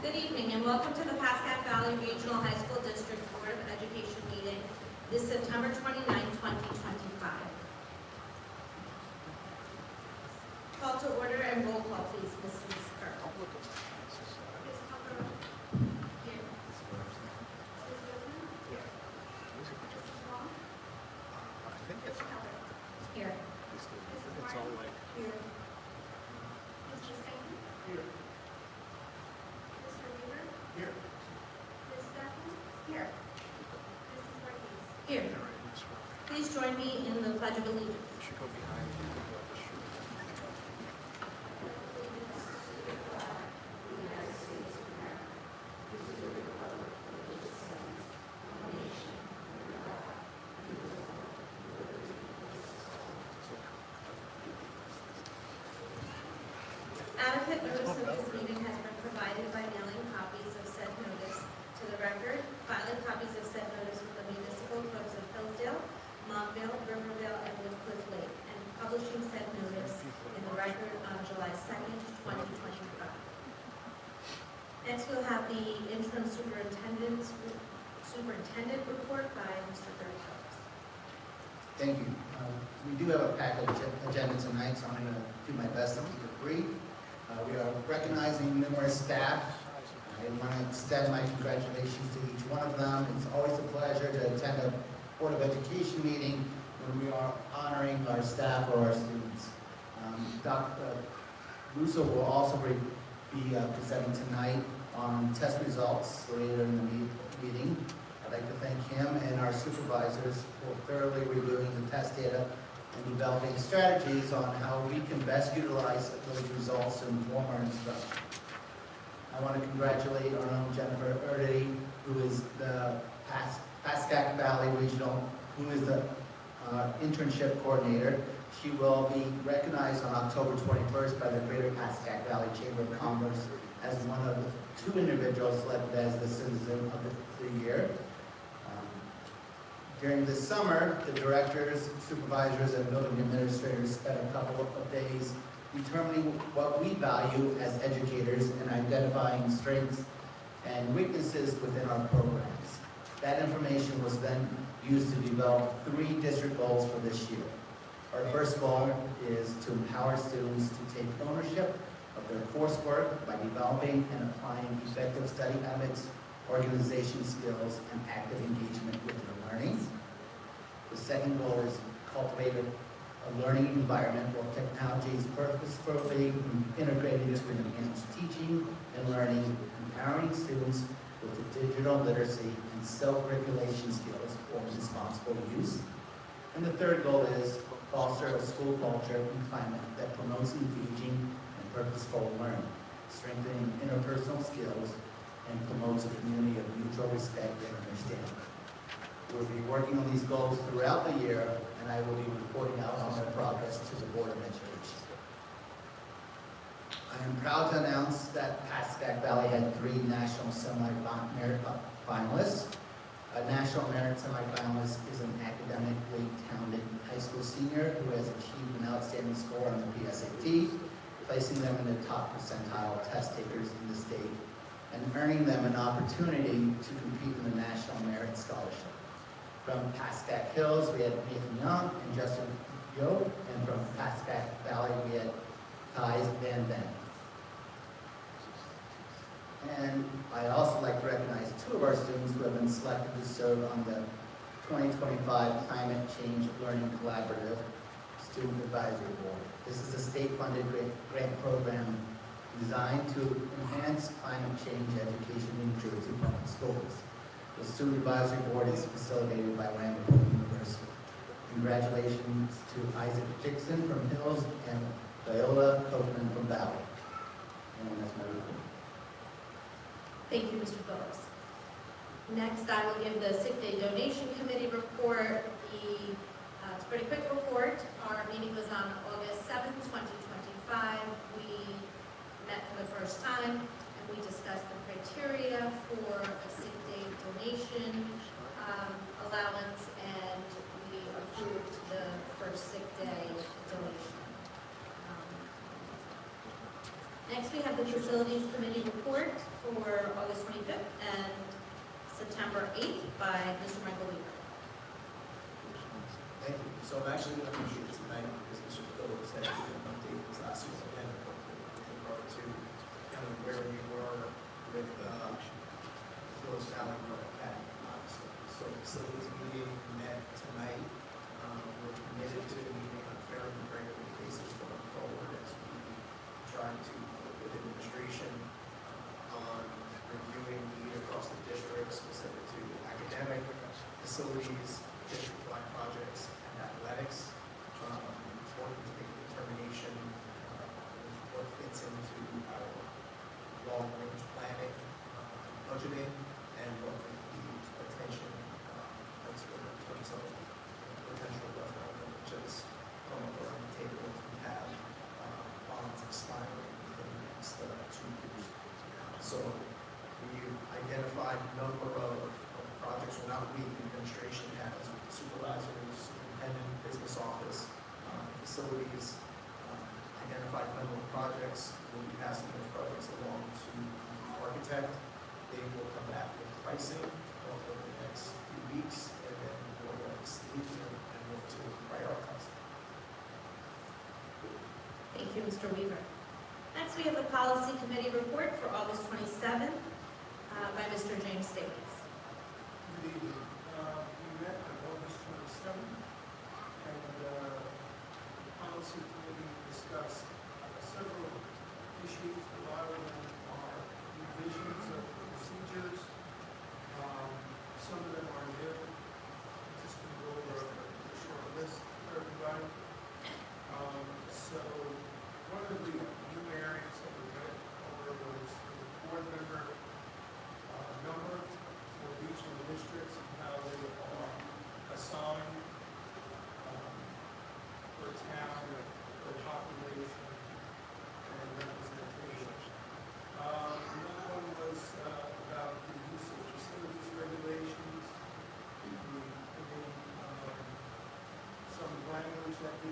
Good evening and welcome to the Pascack Valley Regional High School District Board of Education meeting this September 29, 2025. Call to order and roll call, please, Mrs. Kerr. Here. I think it's Here. all like Here. Mr. Stanton? here. Mr. Weaver? Here. Ms. Beckman? Here. Mrs. Marquez? Here. All right, this one. Please join me in the Pledge of Allegiance. You should go behind you. Adequate notice of this meeting has been provided by mailing copies of said notice to the record, filing copies of said notice with the municipal clerks of Hillsdale, Montville, Rivervale, and Woodcliff Lake, and publishing said notice in the record on July 2nd, 2025. Next, we'll have the interim superintendent report by Mr. Phillips. Thank you. We do have a packed agenda tonight, so I'm going to do my best to keep it brief. We are recognizing numerous staff. I want to extend my congratulations to each one of them. It's always a pleasure to attend a Board of Education meeting when we are honoring our staff or our students. Dr. Russo will also be presenting tonight on test results later in the meeting. I'd like to thank him and our supervisors for thoroughly reviewing the test data and developing strategies on how we can best utilize those results to inform our instruction. I want to congratulate our own Jennifer Erdedy, who is the Pascack Valley Regional, who is the internship coordinator. She will be recognized on October 21st by the Greater Pascack Valley Chamber of Commerce as one of the 2 individuals selected as the Citizen of the Year. During the summer, the directors, supervisors, and building administrators spent a couple of days determining what we value as educators and identifying strengths and weaknesses within our programs. That information was then used to develop 3 district goals for this year. Our first goal is to empower students to take ownership of their coursework by developing and applying effective study habits, organization skills, and active engagement with their learning. The second goal is cultivate a learning environment where technology is purposefully integrated to enhance teaching and learning, empowering students with the digital literacy and self-regulation skills for responsible use. And the third goal is foster a school culture and climate that promotes engaging and purposeful learning, strengthening interpersonal skills, and promotes a community of mutual respect and understanding. We'll be working on these goals throughout the year, and I will be reporting out on their progress to the Board of Education. I am proud to announce that Pascack Valley had 3 national semi-merit finalists. A national merit semi-finalist is an academically talented high school senior who has achieved an outstanding score on the PSAT, placing them in the top percentile test takers in the state and earning them an opportunity to compete in the National Merit Scholarship. From Pascack Hills, we had Nathan Young and Justin Yo, and from Pascack Valley, we had Thais Van Ven. And I'd also like to recognize 2 of our students who have been selected to serve on the 2025 Climate Change Learning Collaborative Student Advisory Board. This is a state-funded grant program designed to enhance climate change education in New Jersey public schools. The Student Advisory Board is facilitated by Ramapo University. Congratulations to Isaac Dixon from Hills and Viola Copeland from Valley. And that's my report. Thank you, Mr. Phillips. Next, I will give the Sick Day Donation Committee report. It's a pretty quick report. Our meeting was on August 7th, 2025. We met for the first time and we discussed the criteria for a sick day donation allowance, and we approved the first sick day donation. Next, we have the Facilities Committee report for August 25th and September 8th by Mr. Michael Weaver. Thank you. So I'm actually going to be here tonight because Mr. Phillips had given an update this last week again with regard to kind of where we were with Phillips Valley Road Academy, obviously. So facilities meeting met tonight. We're committed to meeting on a fairly regular basis going forward as we try to work with administration on reviewing need across the district specific to academic facilities, district-wide projects, and athletics. Working to make a determination what fits into our long-range planning, budgeting, and what would be attention in terms of potential referendum, which is come up around the table if we have bonds expiring within the next 2 years. So we identified a number of projects, well, not we, the administration has, supervisors, superintendent, business office, facilities, identified a number of projects. We'll be passing those projects along to the architect. They will come back with pricing over the next few weeks, and then we'll go to Steve and look to prioritize. Thank you, Mr. Weaver. Next, we have the Policy Committee report for August 27th by Mr. James Staples. Good evening. We met on August 27th, and the policy committee discussed several issues. A lot of them are revisions of procedures. Some of them are new. Just going to go over a short list for everybody. So one of the new areas that we went over was the board member number for regional districts and how they are assigned per town, per population, and representation. Another one was about the use of facilities regulations. We put in some language that we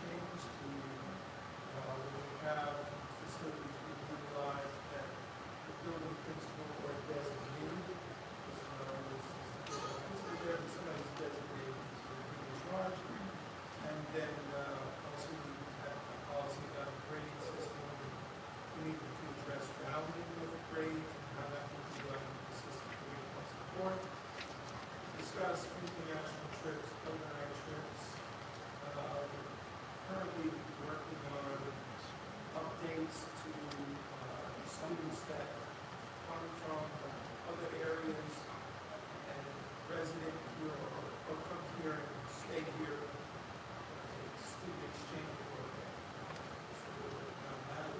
changed to when we have facilities being utilized that the building principal or designee somebody's designated to be in charge. And then also we have a policy about the grading system. We need to address rounding of grades and how that will be done consistently across the board. Discuss international trips, overnight trips. Currently working on updates to students that come from other areas and resident here or come here and stay here. Student exchange program. So we're working on that.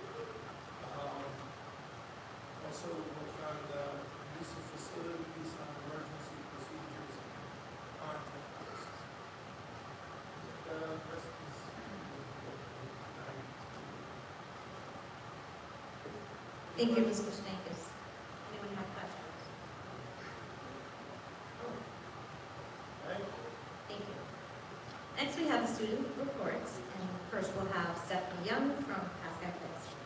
Also working on the use of facilities on emergency procedures and contact lists. The rest is Thank you, Mr. Stankus. Anyone have questions? Thank you. Next, we have the student reports, and first we'll have Stephanie Young from Pascack High School.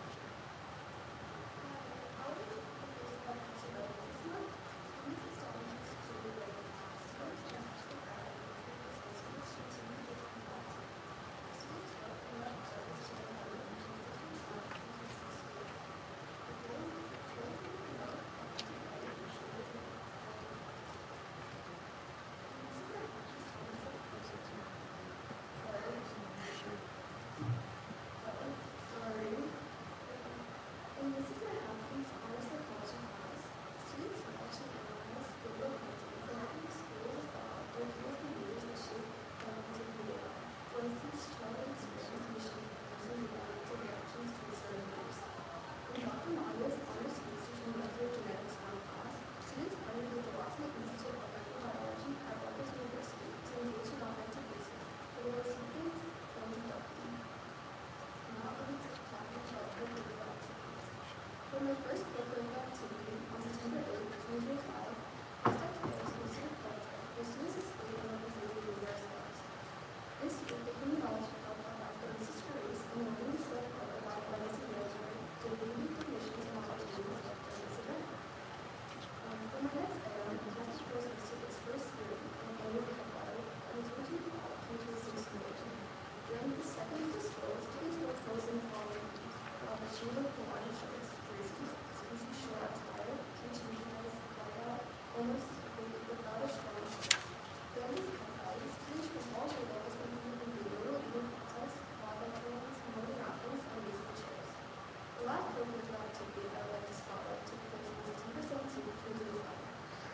extracurricular activity I would like to spotlight took place on September 17th, 2025.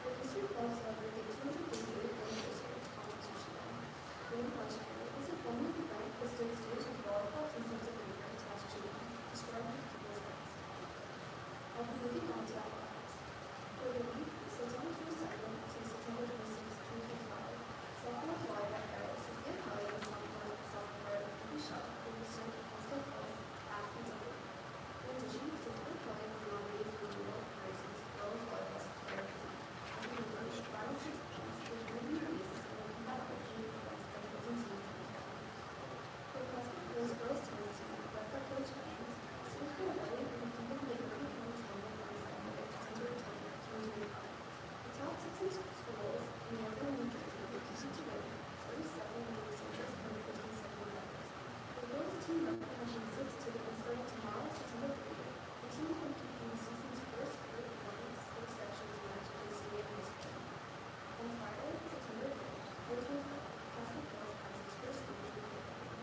The district club celebrated 258th anniversary of Constitution Day. During lunch period, this informative event bestowed students with volleyball and sense of humor attached to them, describing the people's rights. I'll be moving on to athletics. For the week, September 22nd to September 26th, 2025, sophomore volleyball player Sophia Kelly and sophomore Alicia will serve Pascack Athletes of the Week. In addition, Sophia Kelly was nominated for the New York Races Girls Volleyball Player of the Week. After the first 5 or 6 games, the winning races will be competitive against the opposing teams in the county. For Pascack girls tennis team, led by Coach Banks, Sophia Kelly will be competing in the County Tournament on Saturday, September 20th, 2025. The top 16 schools in Northern New Jersey will compete to win 37 million soldiers and 15 second medals. The girls team representing 6 to the starting tomorrow, September 30th. The team will compete in the season's first group of 6 sections match in the city of high school. On Friday, September 3rd, 2025, Pascack Girls has its first meeting with the family.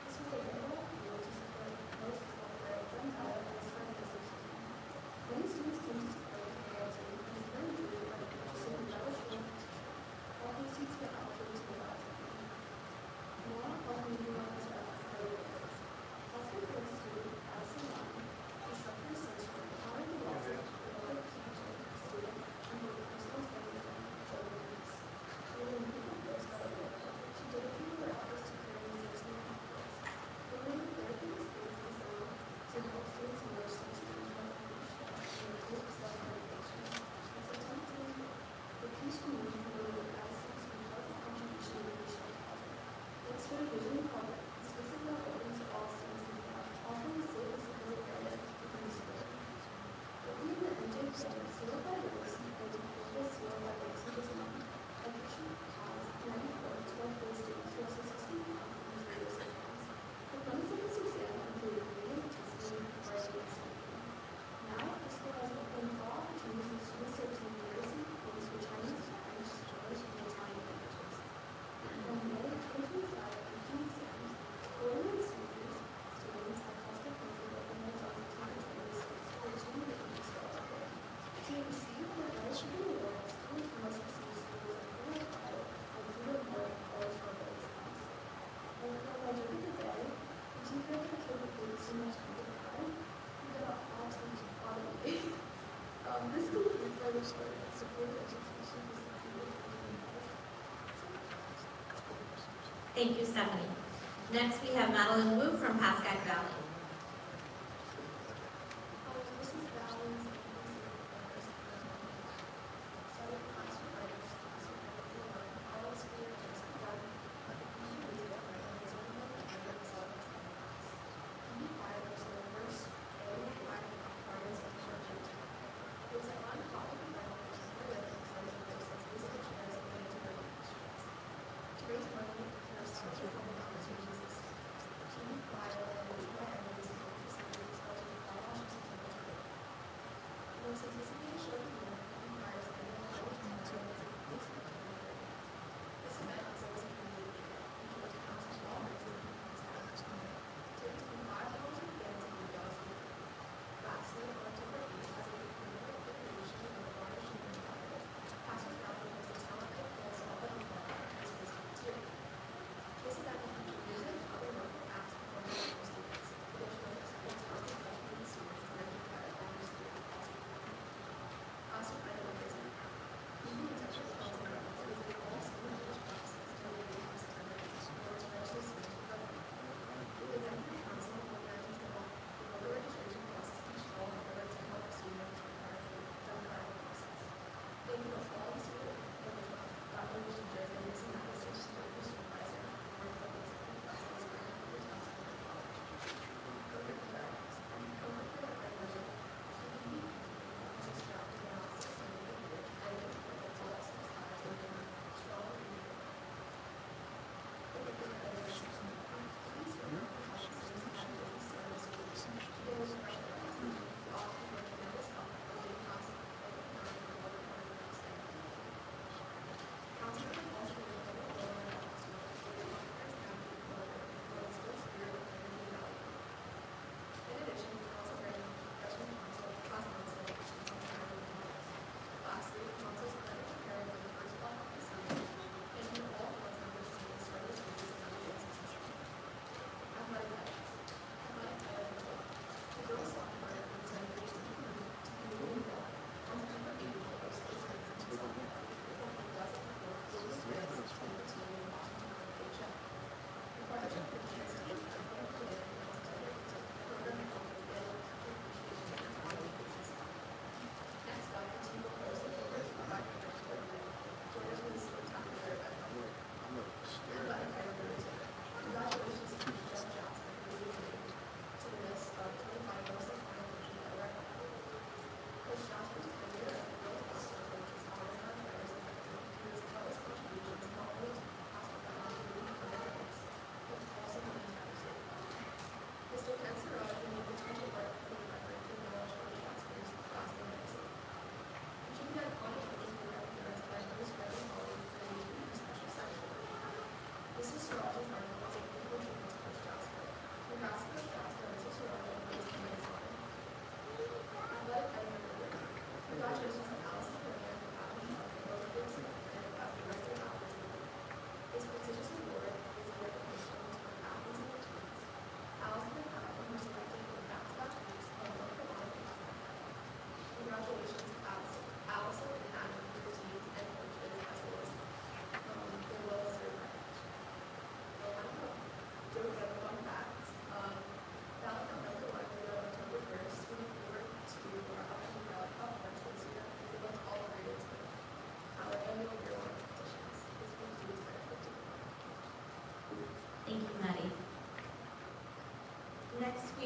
This was a memorable field to support most football player Glenn Tyler and his friend association. Many students came to support the football team and was very enjoyed by purchasing the medal shield. All proceeds were allocated to the volleyball team. Now, I'll be moving on to athletics. Pascack Girls student Allison Long, instructor essentially, honored the loss of another teacher, student, and for the personal family friend, Joe Louise. During the meeting of girls volleyball, she dedicated her efforts to creating a sense of confidence. Promoting therapy experiences to help students emerge sensitive to recognition and improve self-motivation. In September 2024, the Peace Community promoted Allison's incredible contribution to the Mission Project. Thanks to her vision and project, the space is now open to all students in town, offering a safe and supportive area within the school. Opening the MJ Center, sealed by Rose, and the sealed by Rose and Design, a picture has 94 12th grade students who have successfully passed these various exams. The premise of this exam included reading, listening, writing, and speaking. Now, the school has opened all opportunities for students to obtain literacy courses for Chinese, French, English, and Italian languages. On May 2025, the exams, 41 students at Pascack Council opened their doors on September 26th for achieving the English scholarship. To receive the fellowship award, students must receive scores of 4 or 5 and 0 or more college level exams. And for during the day, the teacher of the kid would do so much time, we got off automated. This concludes my report on supportive education for September 2025. Thank you, Stephanie. Next, we have Madeline Wu from Pascack Valley. This is Valley's started class with writers, all experiences one to raise money for social opportunities.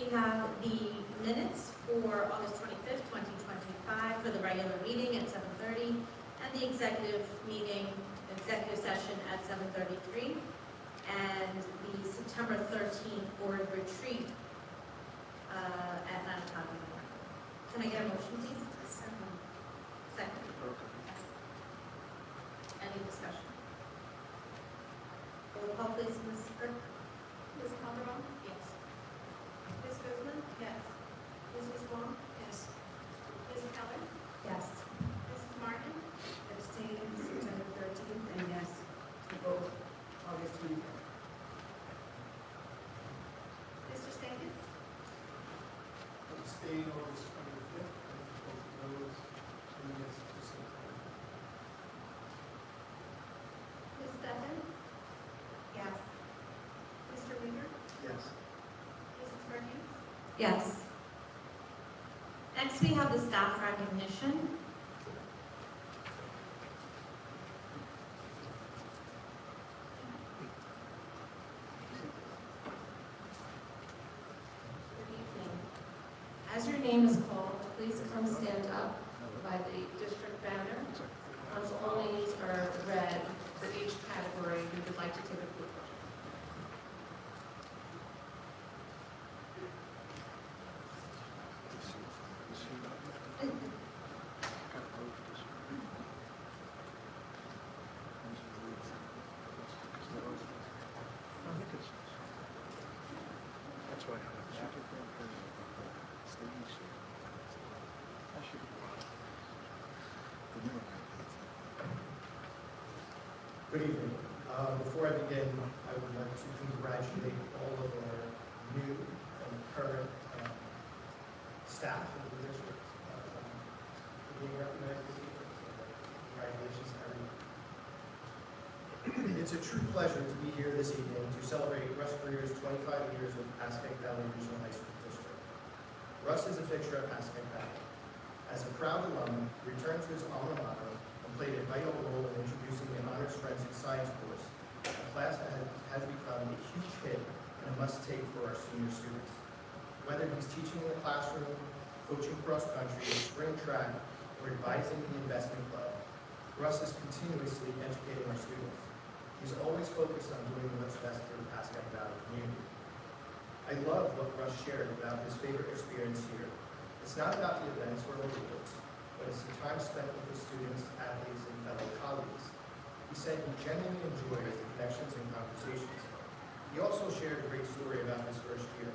we have the minutes for August 25th, 2025 for the regular meeting at 7:30 and the executive session at 7:33 and the September 13th board retreat at 9 o'clock in the morning. Can I get a motion, please? Second. Any discussion? Roll call, please, Ms. Burke. Ms. Calderon? Yes. Ms. Guzman? Yes. Mrs. Wong? Yes. Ms. Keller? Yes. Mrs. Martin? Abstain September 13th, and yes to both August 25th. Mr. Stankus? Abstain August 25th, and both of those, and yes, to September. Ms. Stefan? Yes. Mr. Weaver? Yes. Mrs. Perkins? Yes. Next, we have the staff recognition. Good evening. As your name is called, please come stand up by the district banner. Once all names are read for each category, we would like to take a group photo. That's why I have Good evening. Before I begin, I would like to congratulate all of our new and current staff in the district for being recognized this evening. Congratulations to everyone. It's a true pleasure to be here this evening to celebrate Russ Greer's 25 years with Pascack Valley Regional High School District. Russ is a fixture at Pascack Valley. As a proud alum, he returned to his alma mater and played a vital role in introducing the honors forensic science course, a class that has become a huge hit and a must-take for our senior students. Whether he's teaching in the classroom, coaching cross-country, spring track, or advising the investment club, Russ is continuously educating our students. He's always focused on doing what's best for the Pascack Valley community. I love what Russ shared about his favorite experience here. It's not about the events or awards, but it's the time spent with the students, athletes, and fellow colleagues. He said he genuinely enjoys the connections and conversations. He also shared a great story about his first year.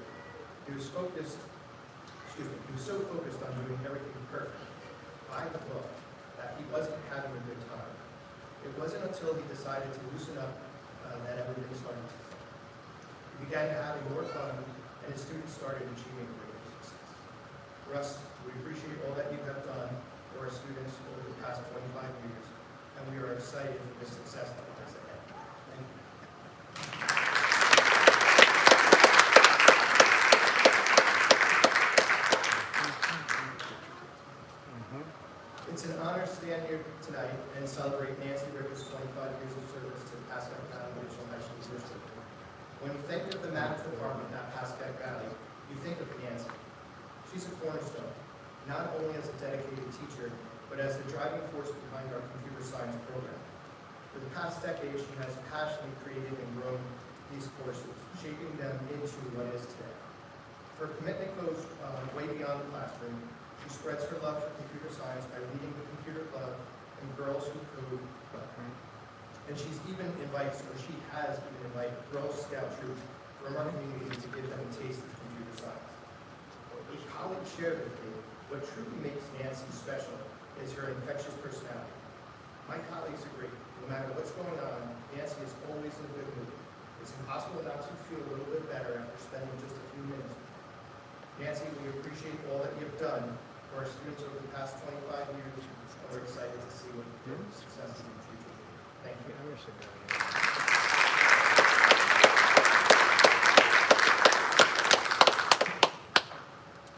He was so focused on doing everything perfect, by the book, that he wasn't having a good time. It wasn't until he decided to loosen up that everything started to click. He began having more fun, and his students started achieving greater success. Russ, we appreciate all that you have done for our students over the past 25 years, and we are excited for the success that lies ahead. Thank you. It's an honor to stand here tonight and celebrate Nancy Ricker's 25 years of service to the Pascack Valley Regional High School District. When you think of the math department at Pascack Valley, you think of Nancy. She's a cornerstone, not only as a dedicated teacher, but as the driving force behind our computer science program. For the past decade, she has passionately created and grown these courses, shaping them into what is today. Her commitment goes way beyond the classroom. She spreads her love for computer science by leading the computer club and Girls Who Code Club. And she has even invited Girl Scout troop from our community to give them a taste of computer science. A colleague shared with me what truly makes Nancy special is her infectious personality. My colleagues agree. No matter what's going on, Nancy is always in a good mood. It's impossible not to feel a little bit better after spending just a few minutes with her. Nancy, we appreciate all that you've done for our students over the past 25 years, and we're excited to see what your successes in the future will be. Thank you. I wish I got it.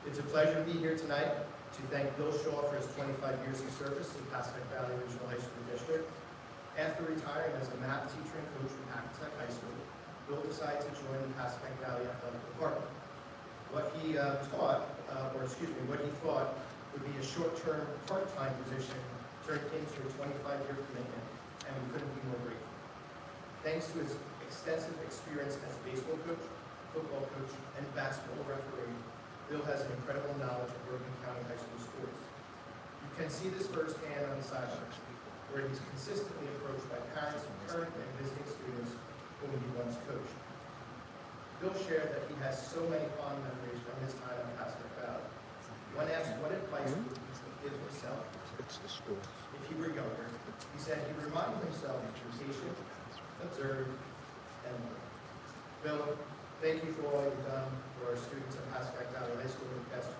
It's a pleasure to be here tonight to thank Bill Shaw for his 25 years of service to the Pascack Valley Regional High School District. After retiring as a math teacher and coach from Pascack High School, Bill decided to join the Pascack Valley Athletic Department. what he what he thought would be a short-term, part-time position turned into a 25-year commitment, and we couldn't be more grateful. Thanks to his extensive experience as a baseball coach, football coach, and basketball referee, Bill has an incredible knowledge of Bergen County high school sports. You can see this firsthand on the sidelines, where he's consistently approached by parents of current and visiting students whom he once coached. Bill shared that he has so many fond memories from his time in Pascack Valley. When asked what advice would he give himself It's the school. if he were younger, he said he reminded himself to be patient, observe, and learn. Bill, thank you for all you've done for our students at Pascack Valley High School in the past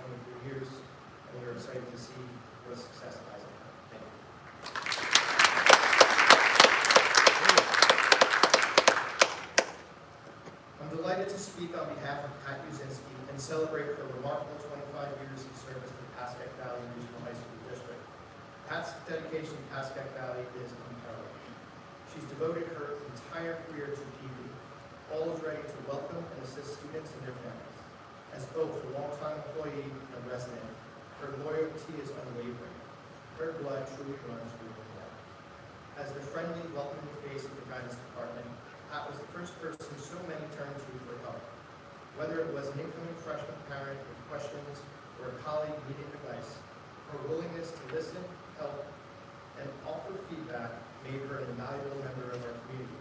23 years, and we're excited to see what success lies ahead. Thank you. I'm delighted to speak on behalf of Pat Uzinski and celebrate her remarkable 25 years of service to the Pascack Valley Regional High School District. Pat's dedication to Pascack Valley is unparalleled. She's devoted her entire career to PD, always ready to welcome and assist students and their families. As both a longtime employee and resident, her loyalty is unwavering. Her blood truly runs through her blood. As the friendly, welcoming face of the guidance department, Pat was the first person so many turned to for help. Whether it was an incoming freshman parent with questions or a colleague needing advice, her willingness to listen, help, and offer feedback made her an invaluable member of our community.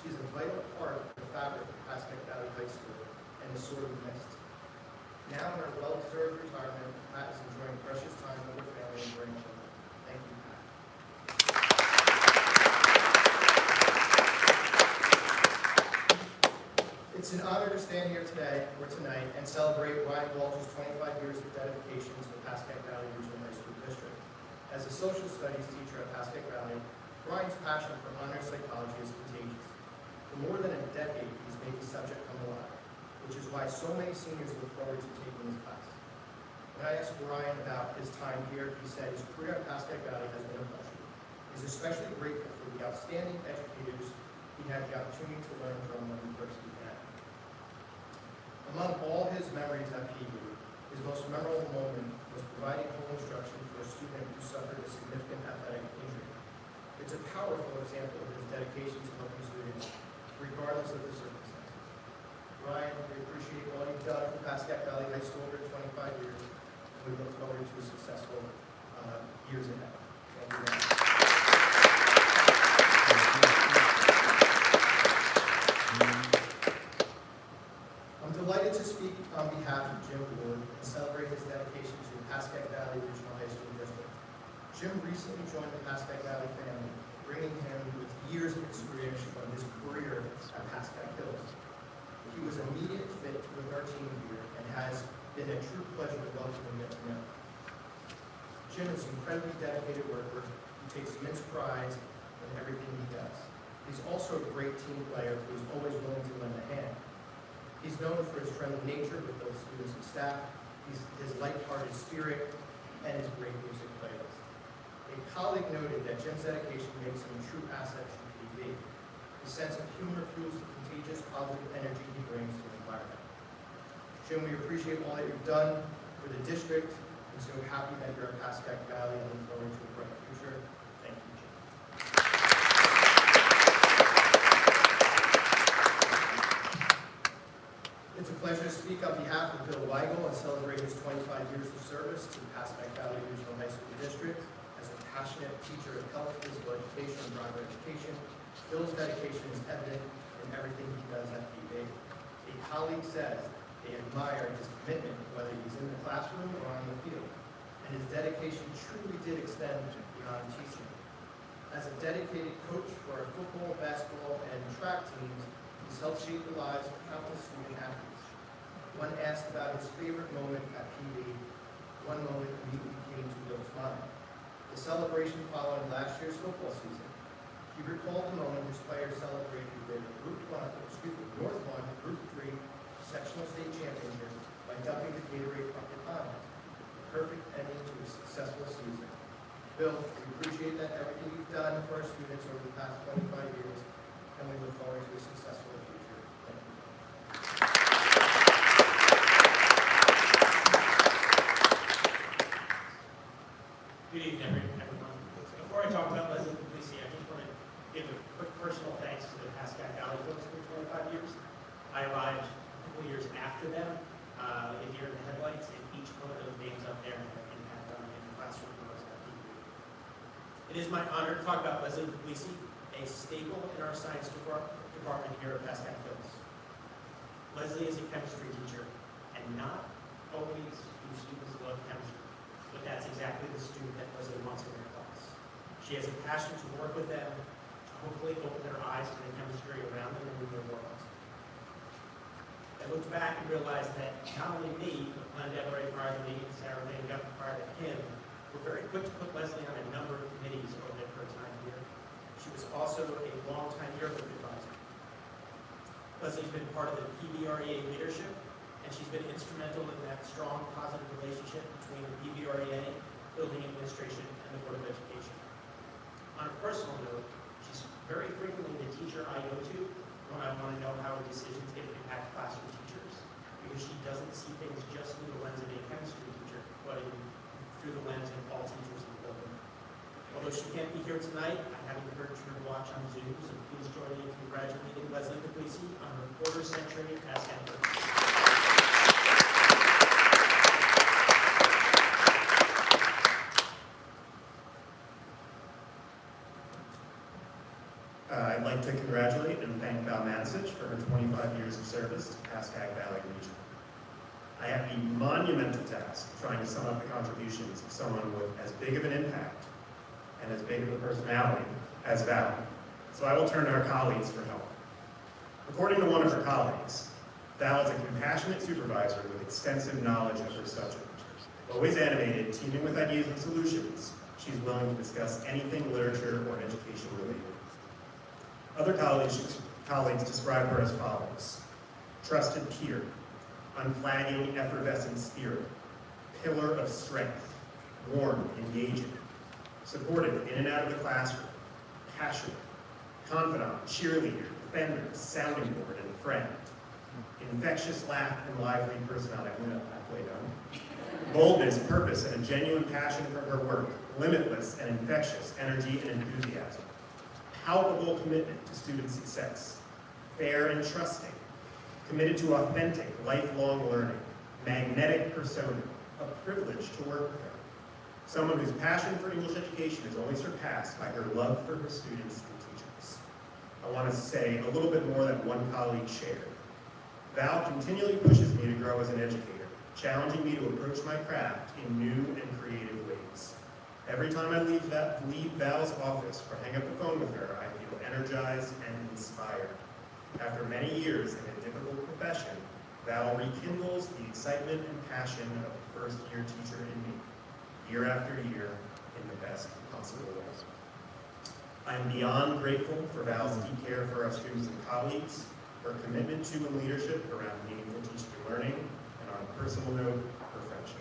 She's a vital part of the fabric of Pascack Valley High School and is sorely missed. Now in her well-deserved retirement, Pat is enjoying precious time with her family and grandchildren. Thank you, Pat. It's an honor to stand here today, or tonight, and celebrate Ryan Walter's 25 years of dedication to the Pascack Valley Regional High School District. As a social studies teacher at Pascack Valley, Ryan's passion for honors psychology is contagious. For more than a decade, he's made the subject come alive, which is why so many seniors look forward to taking his class. When I asked Ryan about his time here, he said his career at Pascack Valley has been a pleasure. He's especially grateful for the outstanding educators he had the opportunity to learn from when he first began. Among all his memories at PD, his most memorable moment was providing home instruction for a student who suffered a significant athletic injury. It's a powerful example of his dedication to helping students, regardless of the circumstances. Ryan, we appreciate all you've done for Pascack Valley High School over 25 years, and we look forward to successful years ahead. Thank you very much. I'm delighted to speak on behalf of Jim Ward and celebrate his dedication to the Pascack Valley Regional High School District. Jim recently joined the Pascack Valley family, bringing him with years of experience from his career at Pascack Hills. He was an immediate fit with our team here and has been a true pleasure to welcome him to him. Jim is an incredibly dedicated worker who takes immense pride in everything he does. He's also a great team player who is always willing to lend a hand. He's known for his friendly nature with both students and staff, his light-hearted spirit, and his great music playlist. A colleague noted that Jim's dedication makes him a true asset to PD. His sense of humor fuels the contagious positive energy he brings to the environment. Jim, we appreciate all that you've done for the district, and so happy that you're at Pascack Valley and look forward to a bright future. Thank you, Jim. It's a pleasure to speak on behalf of Bill Weigel and celebrate his 25 years of service to the Pascack Valley Regional High School District. As a passionate teacher of health, physical education, and driver education, Bill's dedication is evident in everything he does at PD. A colleague says they admire his commitment, whether he's in the classroom or on the field, and his dedication truly did extend beyond teaching. As a dedicated coach for our football, basketball, and track teams, he's helped shape the lives of countless student athletes. When asked about his favorite moment at PD, one moment immediately came to Bill's mind. The celebration following last year's football season. He recalled the moment his players celebrated their North 1, Group 3 sectional state championship by dumping the Gatorade bucket on him. The perfect ending to a successful season. Bill, we appreciate that everything you've done for our students over the past 25 years, and we look forward to a successful future. Thank you. Good evening, everyone. Before I talk about Leslie Puglisi, I just want to give a quick personal thanks to the Pascack Valley folks for 25 years. I arrived a couple years after them, a year in the headlights, and each one of those names up there had an impact on me in the classroom when I was at PV. It is my honor to talk about Leslie Puglisi, a staple in our science department here at Pascack Hills. Leslie is a chemistry teacher, and not always do students love chemistry. But that's exactly the student that Leslie wants in her class. She has a passion to work with them, to hopefully open their eyes to the chemistry around them and in their world. I looked back and realized that not only me, but Glenn Deveray prior to me and Sarah Lane Guthrie prior to him, were very quick to put Leslie on a number of committees over her time here. She was also a long-time yearbook advisor. Leslie's been part of the PBREA leadership, and she's been instrumental in that strong, positive relationship between the PBREA, building administration, and the Board of Education. On a personal note, she's very frequently the teacher I go to when I want to know how her decisions can impact classroom teachers, because she doesn't see things just through the lens of a chemistry teacher, but through the lens of all teachers in the building. Although she can't be here tonight, I haven't heard her watch on Zoom, so please join me in congratulating Leslie Puglisi on her quarter-century at Stanford. I'd like to congratulate and thank Val Mansich for her 25 years of service to Pascack Valley Region. I have the monumental task of trying to sum up the contributions of someone with as big of an impact and as big of a personality as Val, so I will turn to our colleagues for help. According to one of her colleagues, Val is a compassionate supervisor with extensive knowledge of her subject. Always animated, teeming with ideas and solutions, she's willing to discuss anything literature or education related. Other colleagues describe her as follows: trusted peer, unflagging, effervescent spirit, pillar of strength, warm, engaging, supportive in and out of the classroom, passionate, confidant, cheerleader, defender, sounding board, and friend, infectious laugh and lively personality. I'm going to halfway done. Boldness, purpose, and a genuine passion for her work, limitless and infectious energy and enthusiasm. Palpable commitment to student success, fair and trusting, committed to authentic, lifelong learning, magnetic persona, a privilege to work with her. Someone whose passion for English education is only surpassed by her love for her students and teachers. I want to say a little bit more than one colleague shared. Val continually pushes me to grow as an educator, challenging me to approach my craft in new and creative ways. Every time I leave Val's office or hang up the phone with her, I feel energized and inspired. After many years in a difficult profession, Val rekindles the excitement and passion of the first-year teacher in me, year after year, in the best possible way. I am beyond grateful for Val's deep care for our students and colleagues, her commitment to and leadership around meaningful teaching and learning, and on a personal note, her friendship.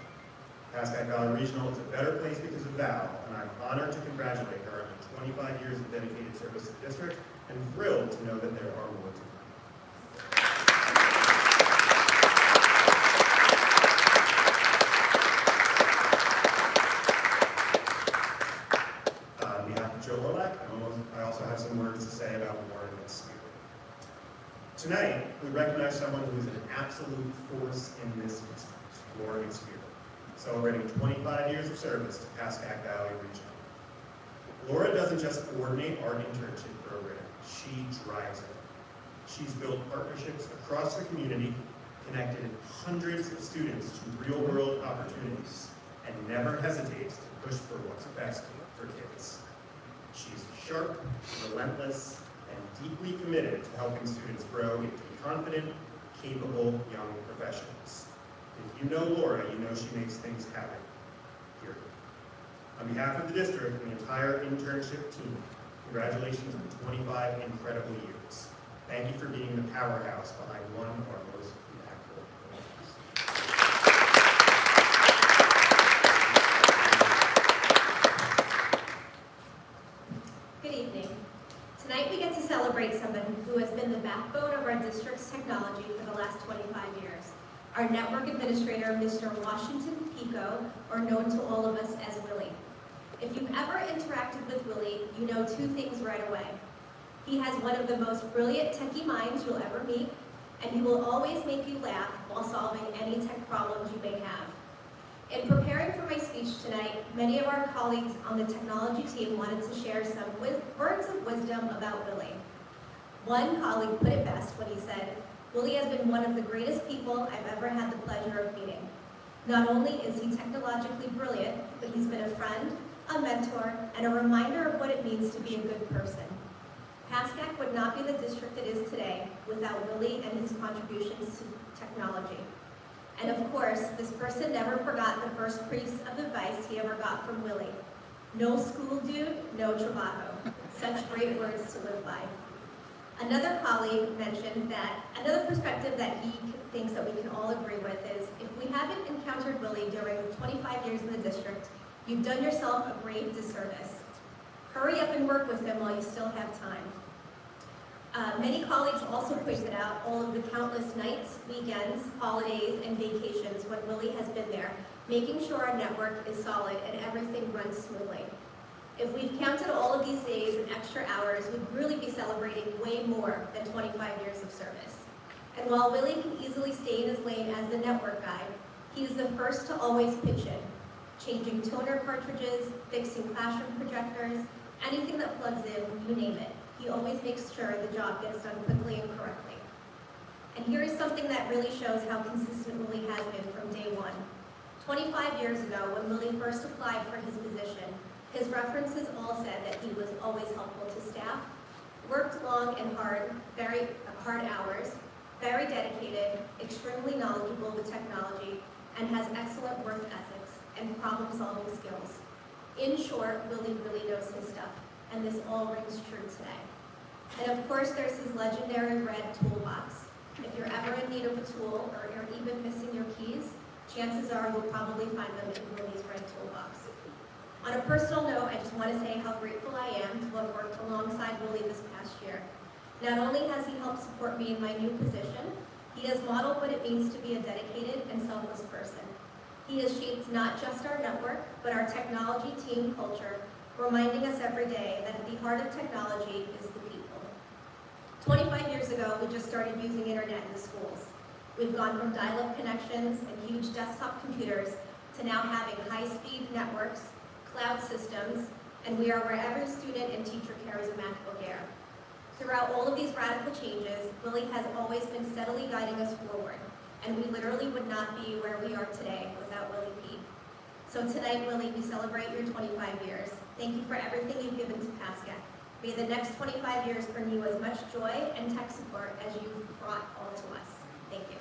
Pascack Valley Regional is a better place because of Val, and I'm honored to congratulate her on 25 years of dedicated service to the district, and thrilled to know that there are more to come. On behalf of Joe Lolak, I also have some words to say about Warren McSpear. Tonight, we recognize someone who is an absolute force in this district, Warren McSpear, celebrating 25 years of service to Pascack Valley Regional. Laura doesn't just coordinate our internship program, she drives it. She's built partnerships across the community, connected hundreds of students to real-world opportunities, and never hesitates to push for what's best for kids. She's sharp, relentless, and deeply committed to helping students grow into confident, capable young professionals. If you know Laura, you know she makes things happen. Here. On behalf of the district and the entire internship team, congratulations on 25 incredible years. Thank you for being the powerhouse behind one of our most impactful programs. Good evening. Tonight we get to celebrate someone who has been the backbone of our district's technology for the last 25 years. Our network administrator, Mr. Washington Pico, or known to all of us as Willie. If you've ever interacted with Willie, you know two things right away. He has one of the most brilliant techie minds you'll ever meet, and he will always make you laugh while solving any tech problems you may have. In preparing for my speech tonight, many of our colleagues on the technology team wanted to share some words of wisdom about Willie. One colleague put it best when he said, "Willie has been one of the greatest people I've ever had the pleasure of meeting. Not only is he technologically brilliant, but he's been a friend, a mentor, and a reminder of what it means to be a good person." Pascack would not be the district it is today without Willie and his contributions to technology. And of course, this person never forgot the first piece of advice he ever got from Willie. "No school, dude, no trabajo." Such great words to live by. Another colleague mentioned that another perspective that he thinks that we can all agree with is, if we haven't encountered Willie during 25 years in the district, you've done yourself a grave disservice. Hurry up and work with him while you still have time. Many colleagues also pointed out all of the countless nights, weekends, holidays, and vacations when Willie has been there, making sure our network is solid and everything runs smoothly. If we've counted all of these days and extra hours, we'd really be celebrating way more than 25 years of service. And while Willie can easily stay in his lane as the network guy, he is the first to always pitch in, changing toner cartridges, fixing classroom projectors, anything that plugs in, you name it. He always makes sure the job gets done quickly and correctly. And here is something that really shows how consistent Willie has been from day one. 25 years ago, when Willie first applied for his position, his references all said that he was always helpful to staff, worked long and very hard hours, very dedicated, extremely knowledgeable with technology, and has excellent work ethics and problem-solving skills. In short, Willie really knows his stuff, and this all rings true today. And of course, there's his legendary red toolbox. If you're ever in need of a tool, or you're even missing your keys, chances are you'll probably find them in Willie's red toolbox. On a personal note, I just want to say how grateful I am to have worked alongside Willie this past year. Not only has he helped support me in my new position, he has modeled what it means to be a dedicated and selfless person. He has shaped not just our network, but our technology team culture, reminding us every day that at the heart of technology is the people. 25 years ago, we just started using internet in the schools. We've gone from dial-up connections and huge desktop computers to now having high-speed networks, cloud systems, and we are where every student and teacher carries a MacBook Air. Throughout all of these radical changes, Willie has always been steadily guiding us forward, and we literally would not be where we are today without Willie P. So tonight, Willie, we celebrate your 25 years. Thank you for everything you've given to Pascack. May the next 25 years bring you as much joy and tech support as you've brought all to us. Thank you.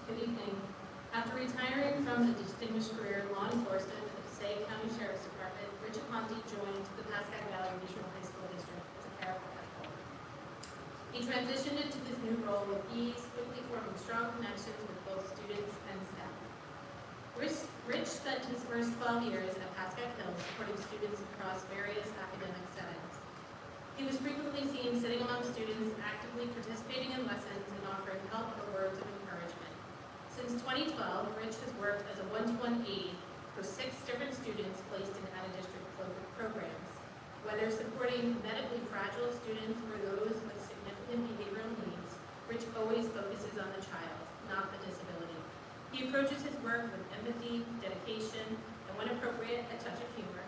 Good evening. After retiring from the distinguished career in law enforcement at the Passaic County Sheriff's Department, Rich Aponte joined the Pascack Valley Regional High School District as a paraprofessional. He transitioned into this new role with ease, quickly forming strong connections with both students and staff. Rich spent his first 12 years at Pascack Hills supporting students across various academic settings. He was frequently seen sitting among students, actively participating in lessons and offering help or words of encouragement. Since 2012, Rich has worked as a one-to-one aide for 6 different students placed in out-of-district programs. Whether supporting medically fragile students or those with significant behavioral needs, Rich always focuses on the child, not the disability. He approaches his work with empathy, dedication, and when appropriate, a touch of humor.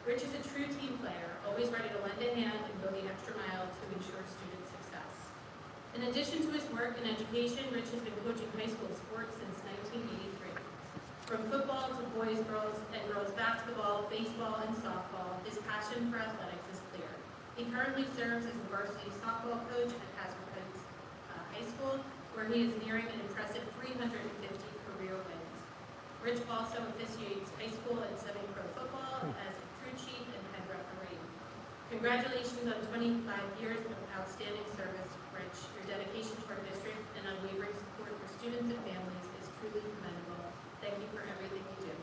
Rich is a true team player, always ready to lend a hand and go the extra mile to ensure student success. In addition to his work in education, Rich has been coaching high school sports since 1983. From football to boys, girls, and girls basketball, baseball, and softball, his passion for athletics is clear. He currently serves as a varsity softball coach at Pascack High School, where he is nearing an impressive 350 career wins. Rich also officiates high school and semi-pro football as a crew chief and head referee. Congratulations on 25 years of outstanding service, Rich. Your dedication to our district and unwavering support for students and families is truly commendable. Thank you for everything you do.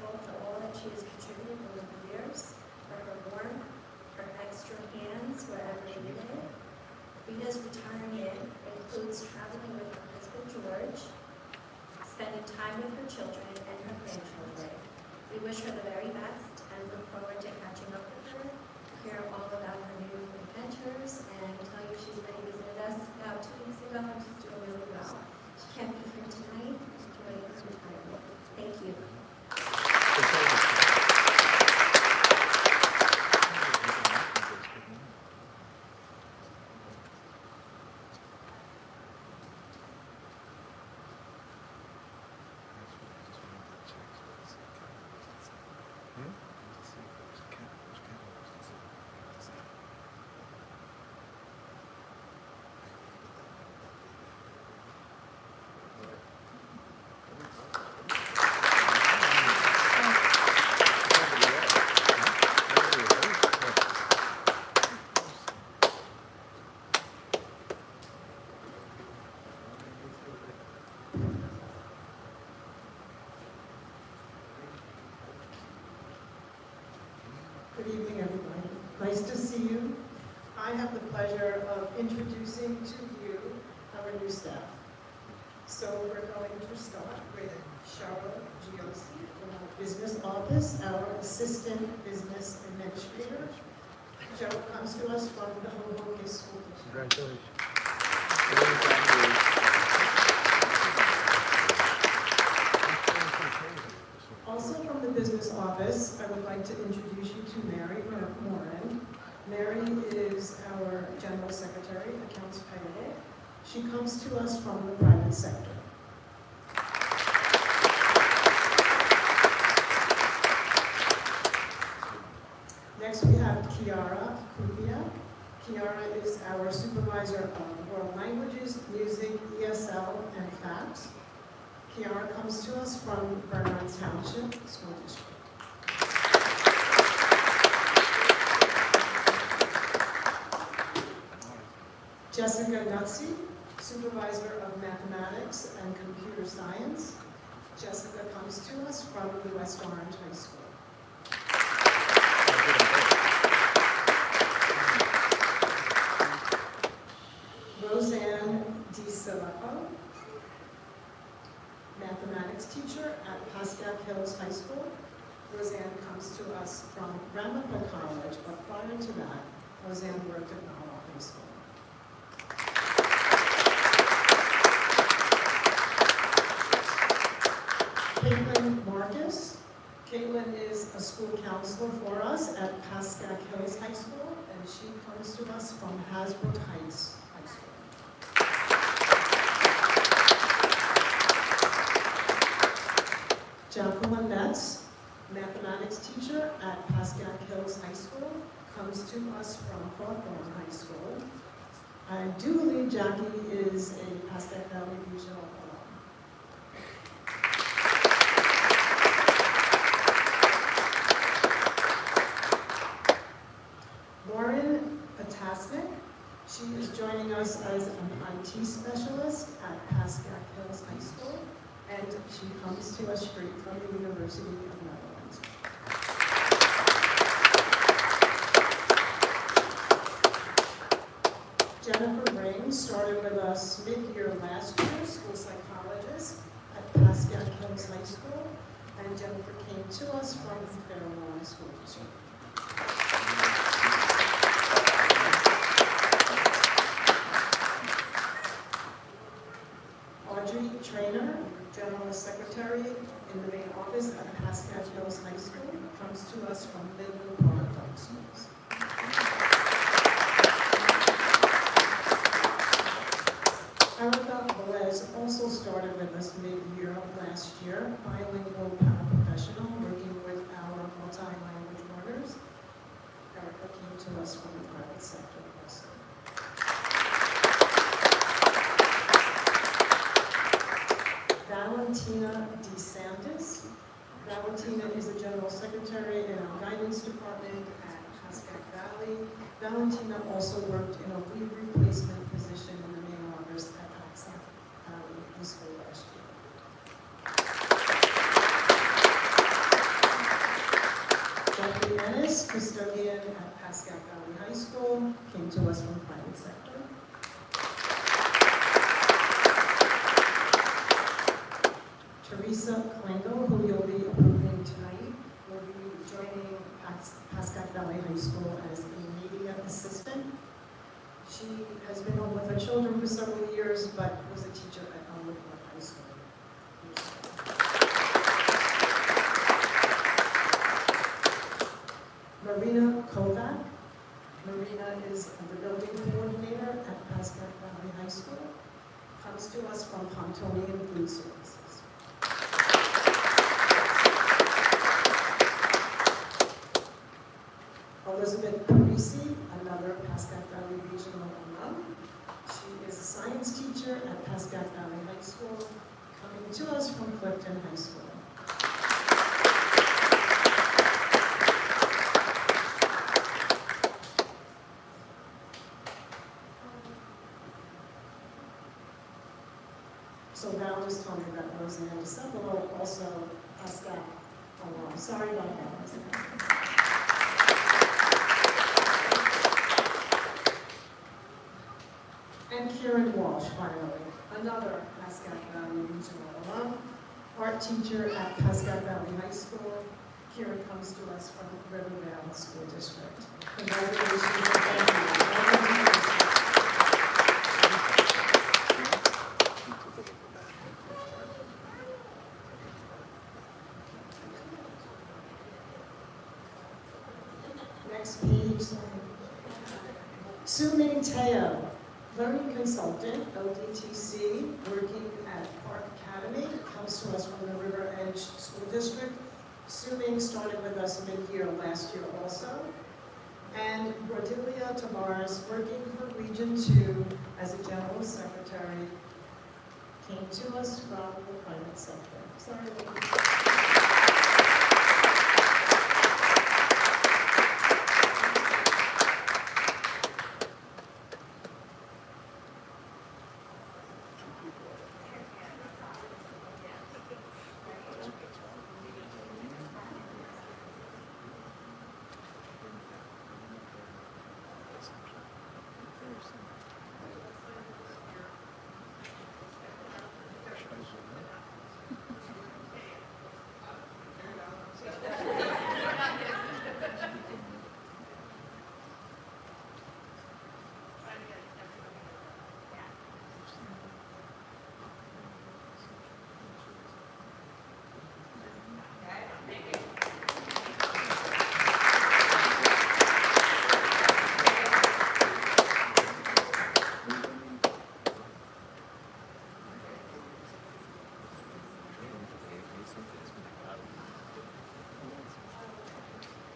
grateful for all that she has contributed over the years, for her warmth, her extra hands wherever needed. Rita's retirement includes traveling with her husband George, spending time with her children and her grandchildren. We wish her the very best and look forward to catching up with her, hear all about her new adventures, and tell you she's already visited us about 2 weeks ago and she's doing really well. She can't be here tonight. Enjoy her retirement. Thank you. Good evening, everybody. Nice to see you. I have the pleasure of introducing to you our new staff. So we're going to start with Cheryl Giosi from our business office, our assistant business administrator. Cheryl comes to us from the Hoboken School District. Congratulations. Also from the business office, I would like to introduce you to Mary Moran. Mary is our general secretary, accounts payable. She comes to us from the private sector. Next, we have Kiara Kubiak. Kiara is our supervisor of world languages, music, ESL, and FACS. Kiara comes to us from Bernard Township School District. Jessica Nutzi, supervisor of mathematics and computer science. Jessica comes to us from the West Orange High School. Roseanne DiCilippo, mathematics teacher at Pascack Hills High School. Roseanne comes to us from Ramapo College, but prior to that, Roseanne worked at Nahua High School. Caitlin Marcus. Caitlin is a school counselor for us at Pascack Hills High School, and she comes to us from Hasbrook Heights High School. Jacqueline Metz, mathematics teacher at Pascack Hills High School, comes to us from Hawthorne High School. I do believe Jackie is a Pascack Valley Regional alum. Lauren Pascack, she is joining us as an IT specialist at Pascack Hills High School, and she comes to us straight from the University of Netherlands. Jennifer Rain started with us mid-year last year, school psychologist at Pascack Hills High School, and Jennifer came to us from the Fairlawn School District. Audrey Trainer, General Secretary in the main office at Pascack Hills High School, comes to us from Midland Park Public Schools. Erica Velez also started with us mid-year last year, bilingual paraprofessional, working with our multi-language learners. Erica came to us from the private sector also. Valentina DeSantis. Valentina is the General Secretary in our Guidance Department at Pascack Valley. Valentina also worked in a lead replacement position in the main office at Pascack Valley High School last year. Jeffrey Ennis, custodian at Pascack Valley High School, came to us from private sector. Teresa Klengel, who you'll be approving tonight, will be joining Pascack Valley High School as a media assistant. She has been home with her children for several years, but was a teacher at Elmwood High School. Marina Kovac. Marina is the building coordinator at Pascack Valley High School. Comes to us from Pontonian Food Services. Elizabeth Parisi, another Pascack Valley Regional alum. She is a science teacher at Pascack Valley High School, coming to us from Clifton High School. So Val just told me that Roseanne DeCepolo also Pascack alum. Sorry about that, Roseanne. And Kieran Walsh, finally, another Pascack Valley Regional alum, art teacher at Pascack Valley High School. Kieran comes to us from Riverdale School District. Congratulations and thank you. Welcome to Pascack. Next page. Sue Ming Teo, learning consultant, LDTC, working at Park Academy, comes to us from the River Edge School District. Sue Ming started with us mid-year last year also. And Cordelia Tavares, working for Region 2 as a general secretary, came to us from the private sector. Sorry, ladies.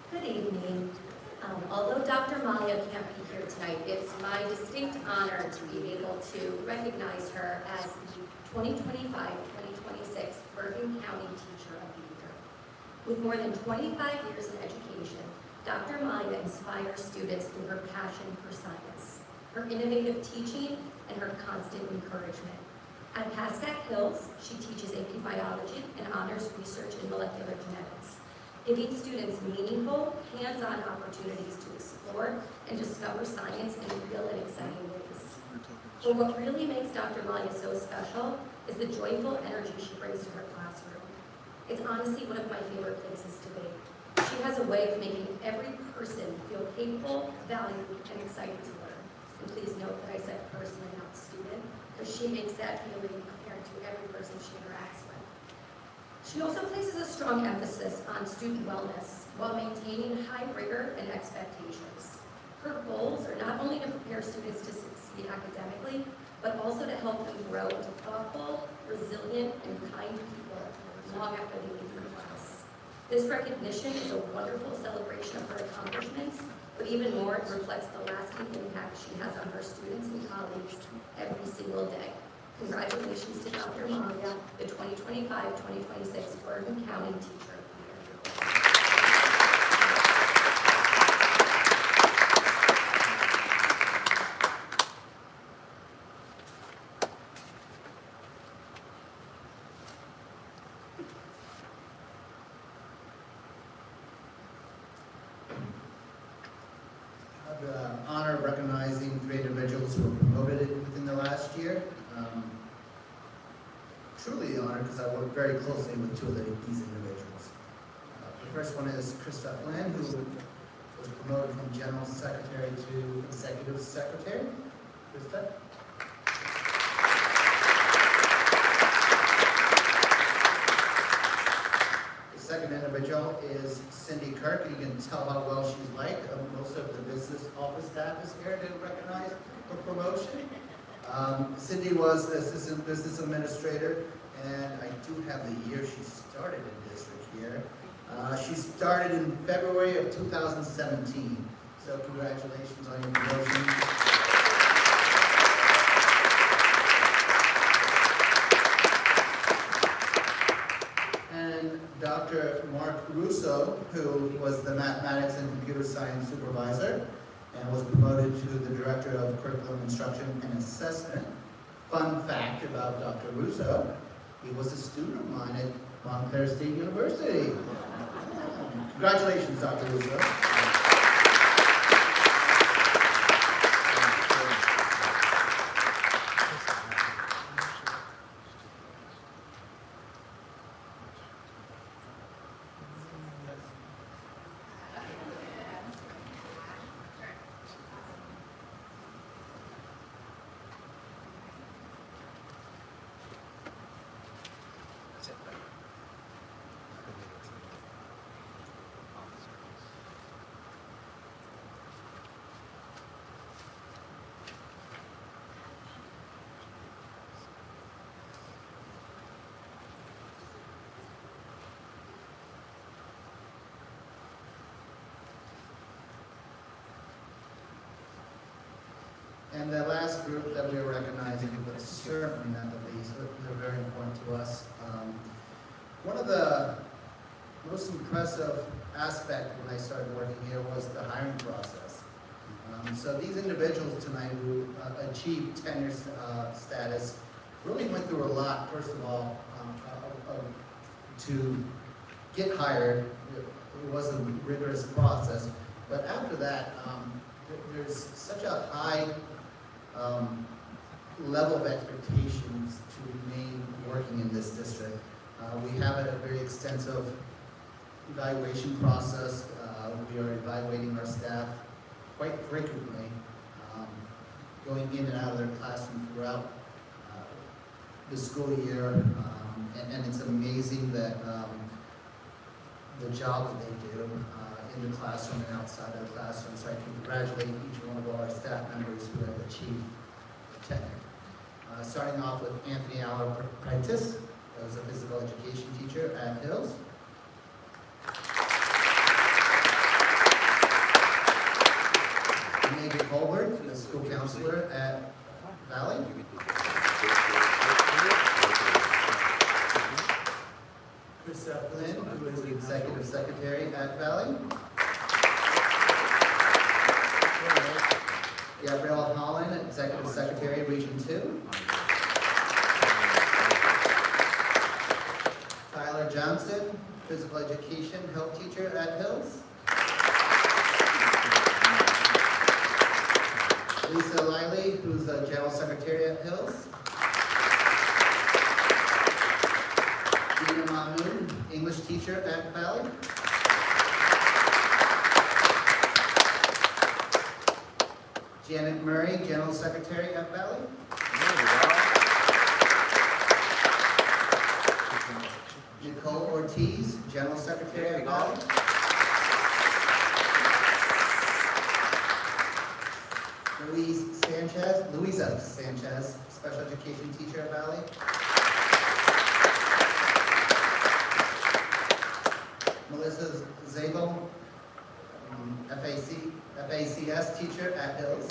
Good evening. Although Dr. Malia can't be here tonight, it's my distinct honor to be able to recognize her as the 2025-2026 Bergen County Teacher of the Year. With more than 25 years in education, Dr. Malia inspires students through her passion for science, her innovative teaching, and her constant encouragement. At Pascack Hills, she teaches AP Biology and honors research in molecular genetics, giving students meaningful, hands-on opportunities to explore and discover science in real and exciting ways. But what really makes Dr. Malia so special is the joyful energy she brings to her classroom. It's honestly one of my favorite places to be. She has a way of making every person feel capable, valued, and excited to learn. And please note that I said person and not student, because she makes that feeling apparent to every person she interacts with. She also places a strong emphasis on student wellness while maintaining high rigor and expectations. Her goals are not only to prepare students to succeed academically, but also to help them grow into thoughtful, resilient, and kind people long after they leave her class. This recognition is a wonderful celebration of her accomplishments, but even more, it reflects the lasting impact she has on her students and colleagues every single day. Congratulations to Dr. Malia, the 2025-2026 Bergen County Teacher of the Year. honor of recognizing 3 individuals who were promoted within the last year. Truly an honor because I worked very closely with 2 of these individuals. The first one is Krista Flynn, who was promoted from General Secretary to Executive Secretary. Krista? The second individual is Cindy Kirk, and you can tell how well she's liked. Most of the business office staff is here to recognize her promotion. Cindy was the Assistant Business Administrator, and I do have the year she started in district here. She started in February of 2017, so congratulations on your promotion. And Dr. Mark Russo, who was the Mathematics and Computer Science Supervisor, and was promoted to the Director of Curriculum Instruction and Assessment. Fun fact about Dr. Russo, he was a student of mine at Montclair State University. Congratulations, Dr. Russo. And the last group that we are recognizing, but certainly not the least, but they're very important to us. One of the most impressive aspects when I started working here was the hiring process. So these individuals tonight who achieved tenure status really went through a lot, first of all, to get hired. It was a rigorous process, but after that, there's such a high level of expectations to remain working in this district. We have a very extensive evaluation process. We are evaluating our staff quite frequently, going in and out of their classroom throughout the school year, and it's amazing that the job that they do in the classroom and outside of the classroom. So I congratulate each one of our staff members who have achieved tenure. Starting off with Anthony Prentice, who was a physical education teacher at Hills. Megan Colbert, the school counselor at Valley. Chris Flynn, who is the executive secretary at Valley. Gabrielle Holland, executive secretary, Region 2. Tyler Johnson, physical education health teacher at Hills. Lisa Liley, who's the general secretary at Hills. Dina Mahmood, English teacher at Valley. Janet Murray, general secretary at Valley. Nicole Ortiz, general secretary at Valley. Louisa Sanchez, special education teacher at Valley. Melissa Zabel, FACS teacher at Hills.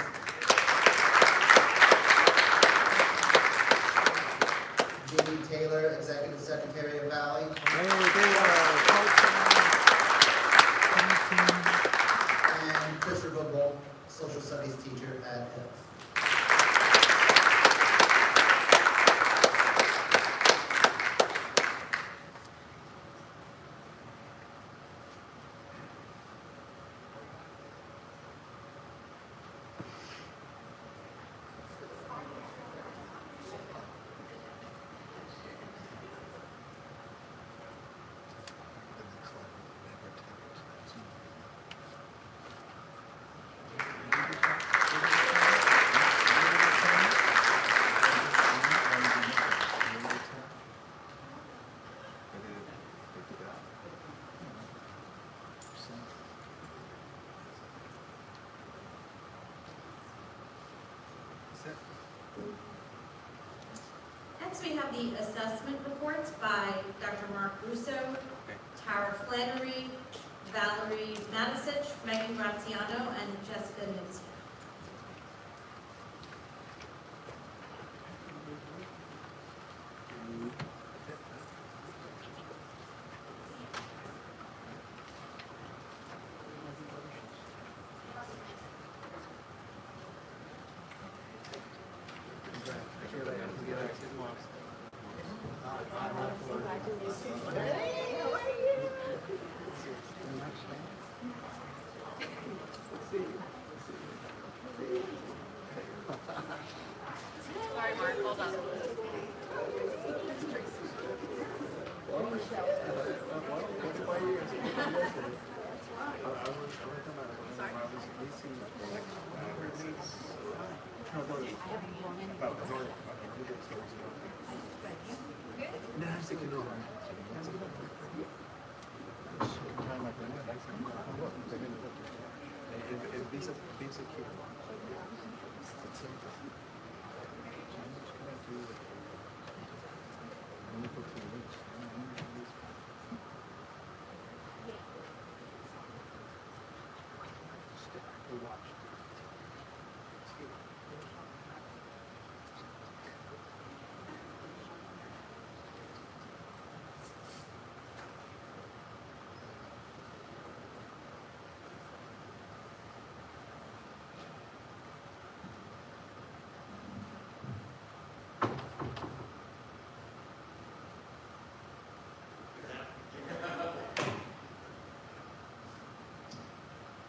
Jamie Taylor, executive secretary of Valley. And Christopher Bolt, social studies teacher at Hills. we have the assessment reports by Dr. Mark Russo, Tara Flannery, Valerie Matisich, Megan Graziano, and Jessica Nitz.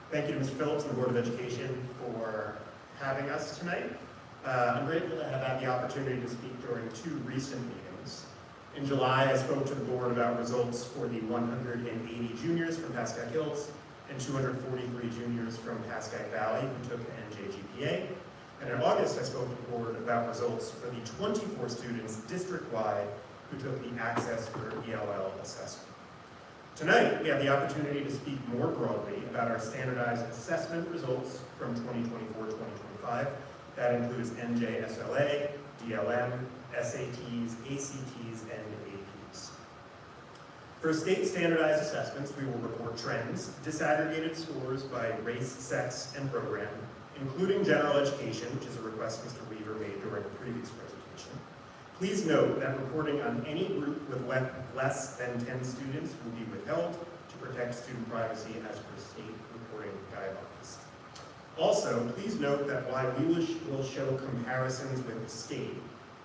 Thank you to Mr. Phillips and the Board of Education for having us tonight. I'm grateful to have had the opportunity to speak during 2 recent meetings. In July, I spoke to the board about results for the 180 juniors from Pascack Hills and 243 juniors from Pascack Valley who took NJGPA. And in August, I spoke to the board about results for the 24 students district-wide who took the Access for ELL assessment. Tonight, we have the opportunity to speak more broadly about our standardized assessment results from 2024-2025. That includes NJSLA, DLM, SATs, ACTs, and APs. For state standardized assessments, we will report trends, disaggregated scores by race, sex, and program, including general education, which is a request Mr. Weaver made during the previous presentation. Please note that reporting on any group with less than 10 students will be withheld to protect student privacy as per state reporting guidelines. Also, please note that while we will show comparisons with the state,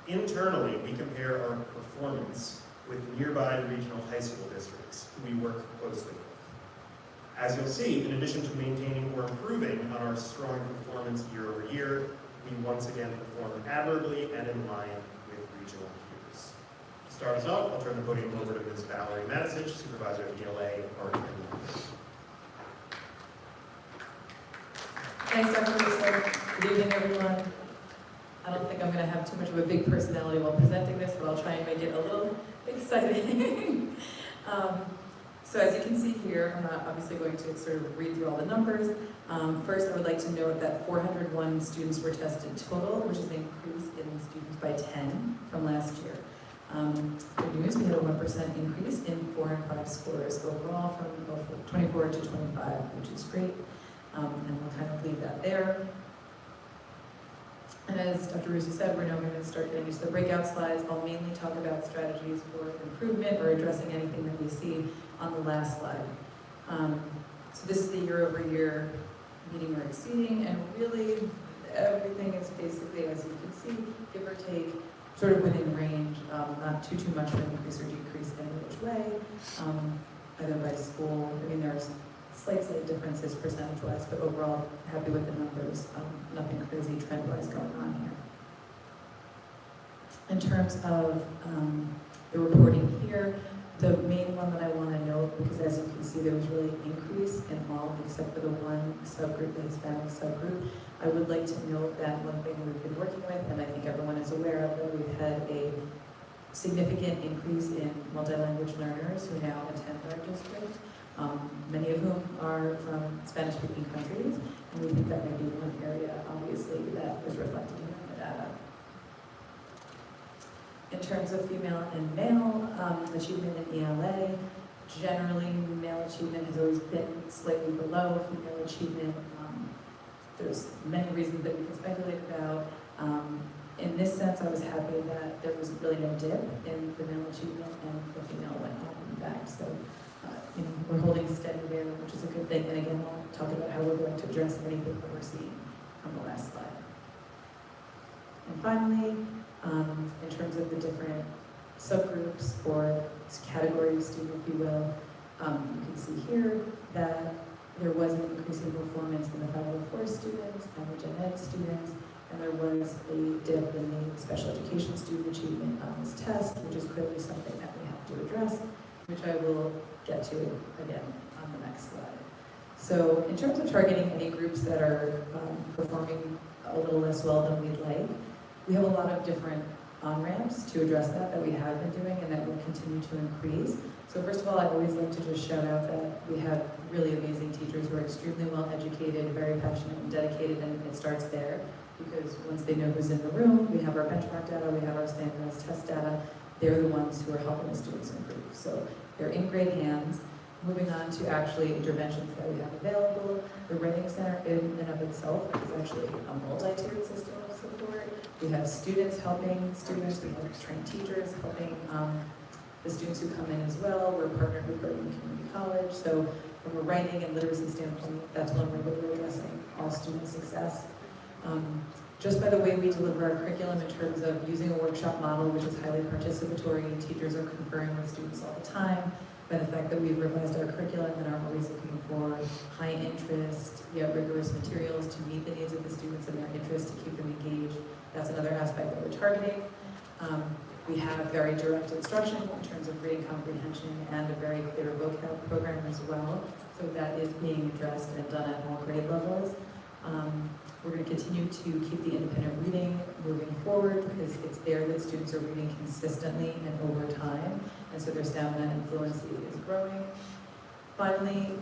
internally we compare our performance with nearby regional high school districts who we work closely with. As you'll see, in addition to maintaining or improving on our strong performance year over year, we once again perform admirably and in line with regional peers. To start us off, I'll turn the podium over to Ms. Valerie Matisich, Supervisor of ELA, Art and Language. Thanks, Dr. Russo. Good evening, everyone. I don't think I'm going to have too much of a big personality while presenting this, but I'll try and make it a little exciting. So as you can see here, I'm not obviously going to sort of read through all the numbers. First, I would like to note that 401 students were tested total, which is an increase in students by 10 from last year. Good news, we had a 1% increase in 4 and 5 scores overall from 24 to 25, which is great. And we'll kind of leave that there. And as Dr. Russo said, we're now going to start getting into the breakout slides. I'll mainly talk about strategies for improvement or addressing anything that we see on the last slide. So this is the year-over-year meeting or exceeding, and really everything is basically, as you can see, give or take, sort of within range, not too much of an increase or decrease any which way, either by school. I mean, there's slight differences percentage-wise, but overall, happy with the numbers. Nothing crazy trend-wise going on here. In terms of the reporting here, the main one that I want to note, because as you can see, there was really an increase in all except for the one subgroup, the Hispanic subgroup. I would like to note that one thing we've been working with, and I think everyone is aware of, that we've had a significant increase in multi-language learners who now attend our district. Many of whom are from Spanish-speaking countries, and we think that may be one area, obviously, that is reflected here in the data. In terms of female and male achievement in ELA, generally male achievement has always been slightly below female achievement. There's many reasons that we can speculate about. In this sense, I was happy that there was really no dip in the male achievement and the female went up and back. So, we're holding steady there, which is a good thing. And again, we'll talk about how we're going to address anything that we're seeing on the last slide. And finally, in terms of the different subgroups or categories, student, if you will, you can see here that there was an increase in performance in the 504 students and the gen ed students, and there was a dip in the special education student achievement on this test, which is clearly something that we have to address, which I will get to again on the next slide. So in terms of targeting any groups that are performing a little less well than we'd like, we have a lot of different on-ramps to address that we have been doing and that will continue to increase. So first of all, I always like to just shout out that we have really amazing teachers who are extremely well educated, very passionate and dedicated, and it starts there because once they know who's in the room, we have our benchmark data, we have our standardized test data, they're the ones who are helping the students improve. So they're in great hands. Moving on to actually interventions that we have available. The Writing Center in and of itself is actually a multi-tiered system of support. We have students helping students, we have trained teachers helping the students who come in as well. We're partnered with Bergen Community College. So from a writing and literacy standpoint, that's one way that we're addressing all student success. Just by the way we deliver our curriculum in terms of using a workshop model, which is highly participatory, and teachers are conferring with students all the time, by the fact that we've revised our curriculum and are always looking for high interest, yet rigorous materials to meet the needs of the students and their interests, to keep them engaged. That's another aspect that we're targeting. We have very direct instruction in terms of reading comprehension and a very clear vocab program as well. So that is being addressed and done at all grade levels. We're going to continue to keep the independent reading moving forward because it's there that students are reading consistently and over time, and so their stamina and fluency is growing. Finally,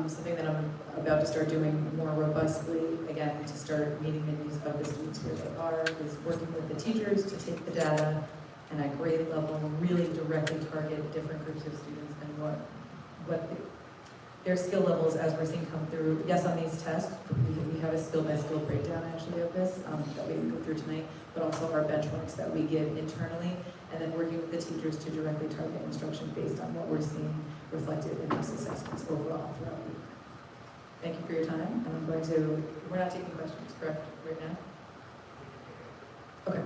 something that I'm about to start doing more robustly, again, to start meeting the needs of the students where they are, is working with the teachers to take the data and at grade level really directly target different groups of students and what their skill levels as we're seeing come through. Yes, on these tests, we have a skill-by-skill breakdown actually of this that we can go through tonight, but also our benchmarks that we give internally, and then working with the teachers to directly target instruction based on what we're seeing reflected in those assessments overall throughout the week. Thank you for your time, and we're not taking questions, correct, right now? Okay,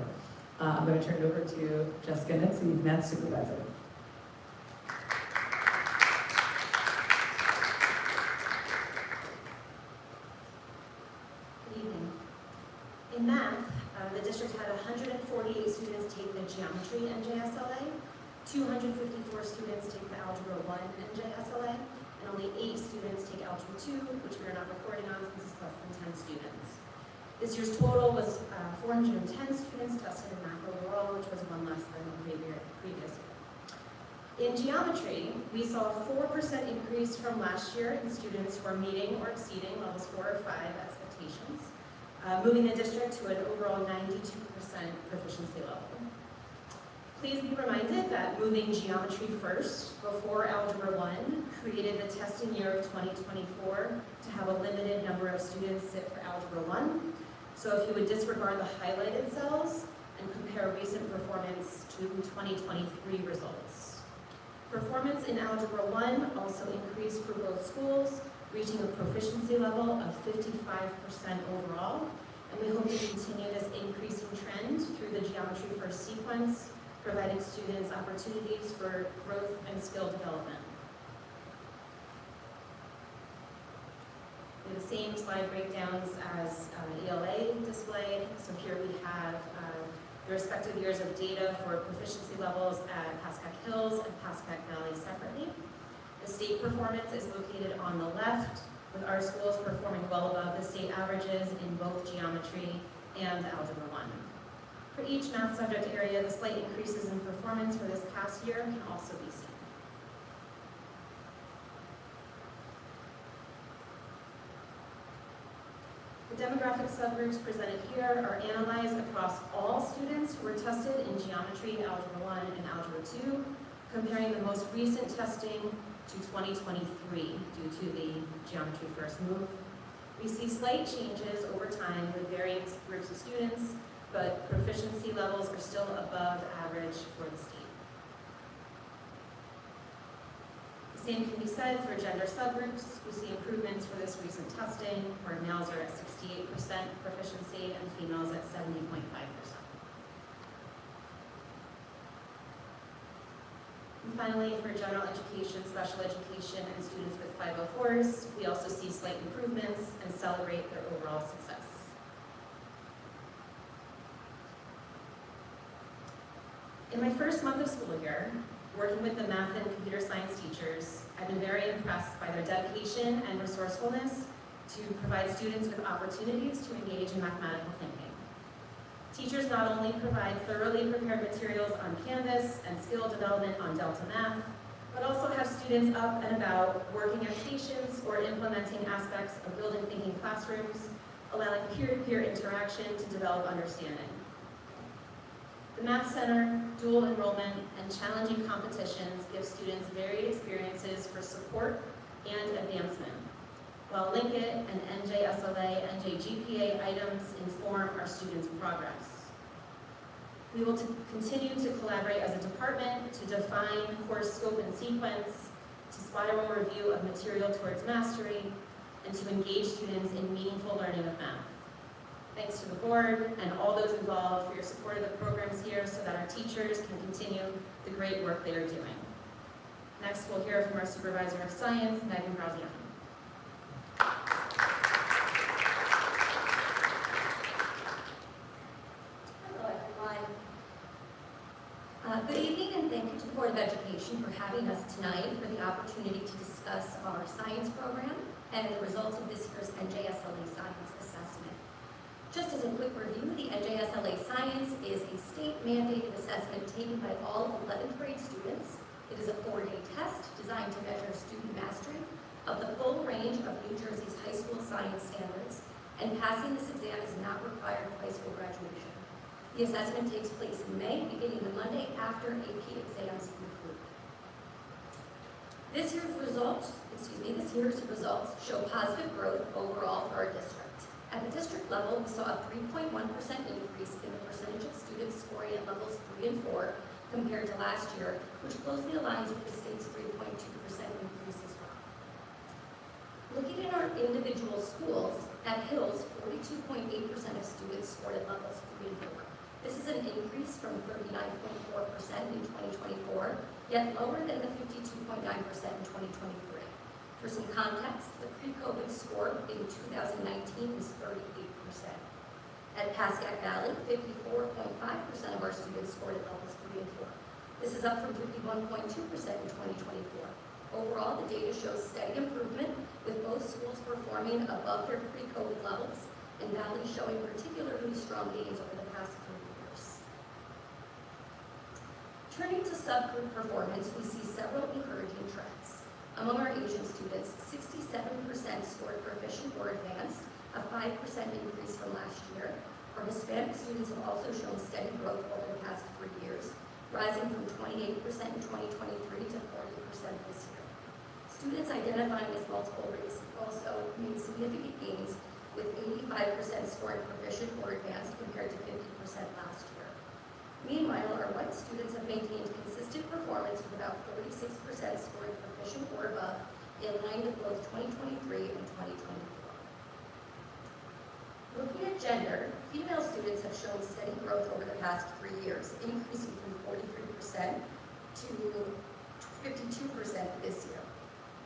I'm going to turn it over to Jessica Nitze, Math Supervisor. In math, the district had 148 students take the geometry NJSLA, 254 students take the algebra 1 NJSLA, and only 8 students take algebra 2, which we are not recording on since it's less than 10 students. This year's total was 410 students tested in math overall, which was one less than the previous year. In geometry, we saw a 4% increase from last year in students who are meeting or exceeding levels 4 or 5 expectations, moving the district to an overall 92% proficiency level. Please be reminded that moving geometry first before Algebra 1 created the testing year of 2024 to have a limited number of students sit for Algebra 1. So if you would disregard the highlighted cells and compare recent performance to 2023 results. Performance in Algebra 1 also increased for both schools, reaching a proficiency level of 55% overall, and we hope to continue this increasing trend through the Geometry First sequence, providing students opportunities for growth and skill development. We have the same slide breakdowns as ELA displayed, so here we have the respective years of data for proficiency levels at Pascack Hills and Pascack Valley separately. The state performance is located on the left, with our schools performing well above the state averages in both geometry and Algebra 1. For each math subject area, the slight increases in performance for this past year can also be seen. The The demographic subgroups presented here are analyzed across all students who were tested in geometry, algebra 1, and algebra 2, comparing the most recent testing to 2023 due to the geometry first move. We see slight changes over time with varying groups of students, but proficiency levels are still above average for the state. The same can be said for gender subgroups. We see improvements for this recent testing, where males are at 68% proficiency and females at 70.5%. And finally, for general education, special education, and students with 504s, we also see slight improvements and celebrate their overall success. In my first month of school here, working with the math and computer science teachers, I've been very impressed by their dedication and resourcefulness to provide students with opportunities to engage in mathematical thinking. Teachers not only provide thoroughly prepared materials on Canvas and skill development on Delta Math, but also have students up and about working at stations or implementing aspects of building thinking classrooms, allowing peer-to-peer interaction to develop understanding. The Math Center, dual enrollment, and challenging competitions give students varied experiences for support and advancement, while Linkit and NJSLA, NJGPA items inform our students' progress. We will continue to collaborate as a department to define course scope and sequence, to spiral review of material towards mastery, and to engage students in meaningful learning of math. Thanks to the board and all those involved for your support of the programs here so that our teachers can continue the great work they are doing. Next, we'll hear from our Supervisor of Science, Megan Graziano. Hello, everyone. Good evening, and thank you to the Board of Education for having us tonight for the opportunity to discuss our science program and the results of this year's NJSLA Science Assessment. Just as a quick review, the NJSLA Science is a state-mandated assessment taken by all 11th grade students. It is a 4-day test designed to measure student mastery of the full range of New Jersey's high school science standards, and passing this exam is not required for high school graduation. The assessment takes place in May, beginning the Monday after AP exams conclude. This year's results show positive growth overall for our district. At the district level, we saw a 3.1% increase in the percentage of students scoring at levels 3 and 4 compared to last year, which closely aligns with the state's 3.2% increase as well. Looking at our individual schools, at Hills, 42.8% of students scored at levels 3 and 4. This is an increase from 39.4% in 2024, yet lower than the 52.9% in 2023. For some context, the pre-COVID score in 2019 was 38%. At Pascack Valley, 54.5% of our students scored at levels 3 and 4. This is up from 51.2% in 2024. Overall, the data shows steady improvement, with both schools performing above their pre-COVID levels, and Valley showing particularly strong gains over the past 3 years. Turning to subgroup performance, we see several encouraging trends. Among our Asian students, 67% scored proficient or advanced, a 5% increase from last year. Our Hispanic students have also shown steady growth over the past 3 years, rising from 28% in 2023 to 40% this year. Students identifying as multiple race also made significant gains, with 85% scoring proficient or advanced compared to 50% last year. Meanwhile, our white students have maintained consistent performance with about 46% scoring proficient or above, in line with both 2023 and 2024. Looking at gender, female students have shown steady growth over the past 3 years, increasing from 43% to 52% this year.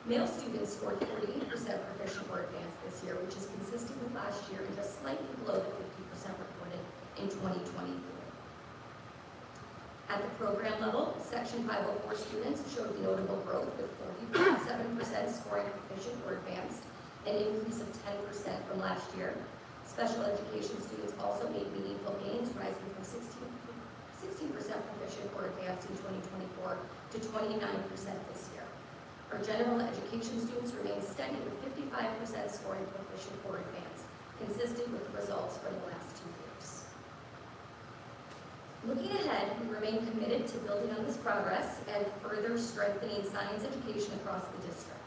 Male students scored 48% proficient or advanced this year, which is consistent with last year and just slightly below the 50% reported in 2024. At the program level, Section 504 students showed notable growth, with 47% scoring proficient or advanced, an increase of 10% from last year. Special education students also made meaningful gains, rising from 16% proficient or advanced in 2024 to 29% this year. Our general education students remain steady, with 55% scoring proficient or advanced, consistent with the results from the last 2 years. Looking ahead, we remain committed to building on this progress and further strengthening science education across the district.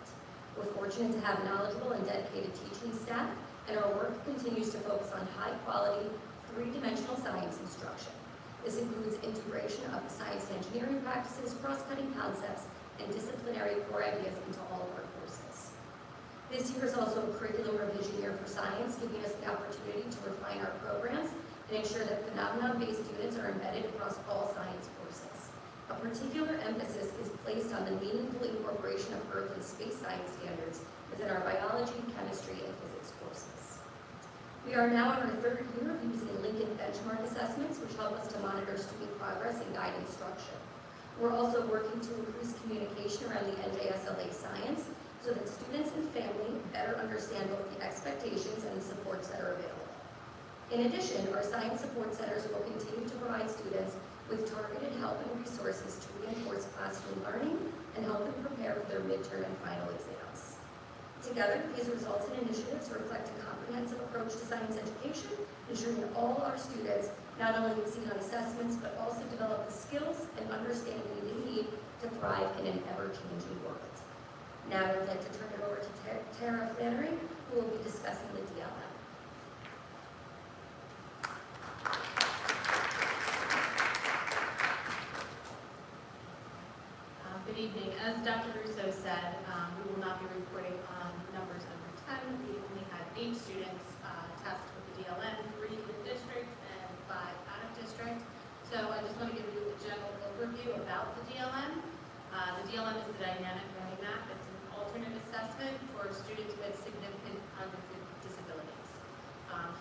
We're fortunate to have knowledgeable and dedicated teaching staff, and our work continues to focus on high-quality, three-dimensional science instruction. This includes integration of the science and engineering practices, cross-cutting concepts, and disciplinary core ideas into all of our courses. This year is also a curriculum revision year for science, giving us the opportunity to refine our programs and ensure that phenomenon-based units are embedded across all science courses. A particular emphasis is placed on the meaningful incorporation of Earth and space science standards within our biology, chemistry, and physics courses. We are now in our 3rd year of using Lincoln benchmark assessments, which help us to monitor student progress and guide instruction. We're also working to increase communication around the NJSLA science so that students and family better understand both the expectations and the supports that are available. In addition, our science support centers will continue to provide students with targeted help and resources to reinforce classroom learning and help them prepare for their midterm and final exams. Together, these results and initiatives reflect a comprehensive approach to science education, ensuring that all our students not only succeed on assessments, but also develop the skills and understanding they need to thrive in an ever-changing world. Now I'd like to turn it over to Tara Flannery, who will be discussing the DLM. Good evening. As Dr. Russo said, we will not be reporting on numbers under 10. We only had 8 students test with the DLM, 3 in district and 5 out of district. So I just want to give you a general overview about the DLM. The DLM is the dynamic learning map. It's an alternate assessment for students with significant cognitive disabilities.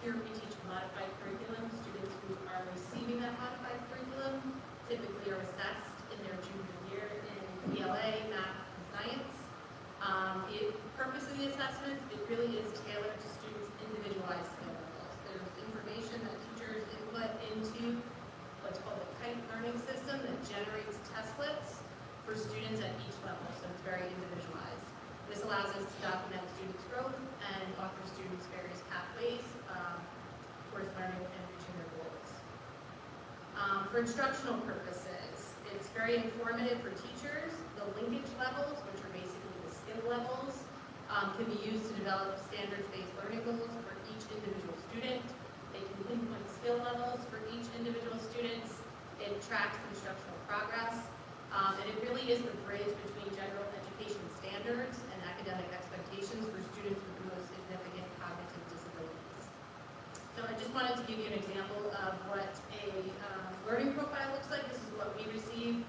Here we teach modified curriculum. Students who are receiving that modified curriculum typically are assessed in their junior year in ELA, math, and science. The purpose of the assessment, it really is tailored to students' individualized skill levels. There's information that teachers input into what's called the kite learning system that generates testlets for students at each level, so it's very individualized. This allows us to document students' growth and offer students various pathways towards learning and reaching their goals. For instructional purposes, it's very informative for teachers. The linkage levels, which are basically the skill levels, can be used to develop standards-based learning goals for each individual student. They can pinpoint skill levels for each individual student. It tracks instructional progress. And it really is the bridge between general education standards and academic expectations for students with the most significant cognitive disabilities. So I just wanted to give you an example of what a learning profile looks like. This is what we receive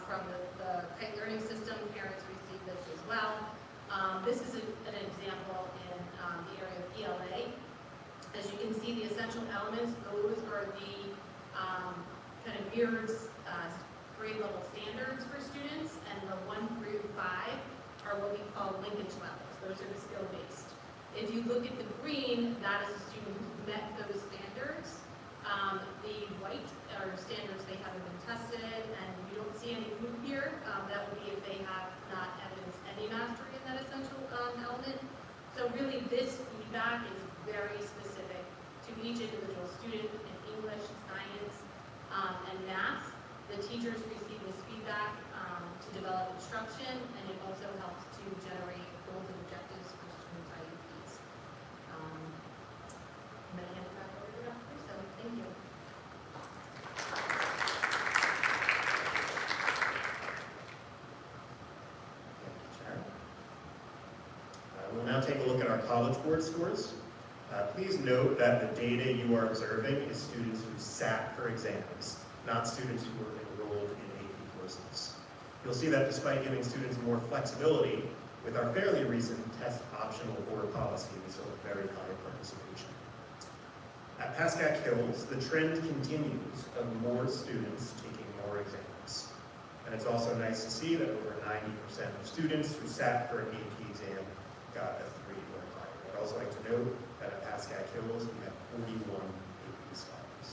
from the kite learning system. Parents receive this as well. This is an example in the area of ELA. As you can see, the essential elements, those are the kind of mirrored grade level standards for students, and the 1 through 5 are what we call linkage levels. Those are the skill-based. If you look at the green, that is a student who met those standards. The white are standards they haven't been tested, and you don't see any group here. That would be if they have not evidenced any mastery in that essential element. So really, this feedback is very specific to each individual student in English, science, and math. The teachers receive this feedback to develop instruction, and it also helps to generate goals and objectives for student IEPs. I'm going to hand it back over to Dr. Russo. Thank you. We'll now take a look at our College Board scores. Please note that the data you are observing is students who sat for exams, not students who were enrolled in AP courses. You'll see that despite giving students more flexibility, with our fairly recent test optional board policy, we saw a very high participation. At Pascack Hills, the trend continues of more students taking more exams. And it's also nice to see that over 90% of students who sat for an AP exam got a 3 or higher. I'd also like to note that at Pascack Hills, we have 41 AP scholars.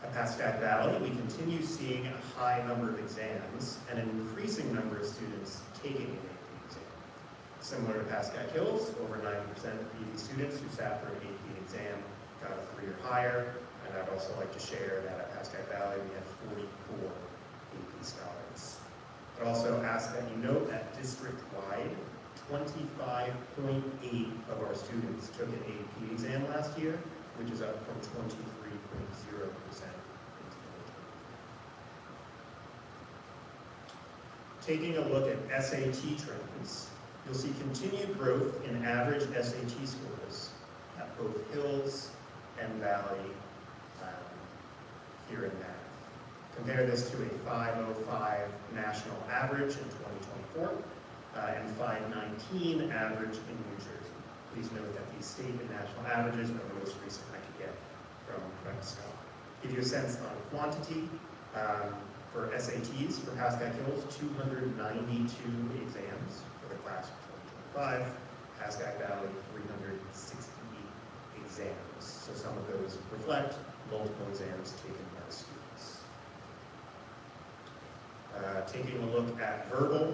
At Pascack Valley, we continue seeing a high number of exams and an increasing number of students taking an AP exam. Similar to Pascack Hills, over 90% of PD students who sat for an AP exam got a 3 or higher. And I'd also like to share that at Pascack Valley, we had 44 AP scholars. I'd also ask that you note that district-wide, 25.8 of our students took an AP exam last year, which is up from 23.0%. Taking a look at SAT trends, you'll see continued growth in average SAT scores at both Hills and Valley here in math. Compare this to a 505 national average in 2024 and 519 average in New Jersey. Please note that these state and national averages are the most recent I could get from Pascack. Give you a sense on quantity. For SATs, for Pascack Hills, 292 exams for the class of 2025. Pascack Valley, 368 exams. So some of those reflect multiple exams taken by students. Taking a look at verbal,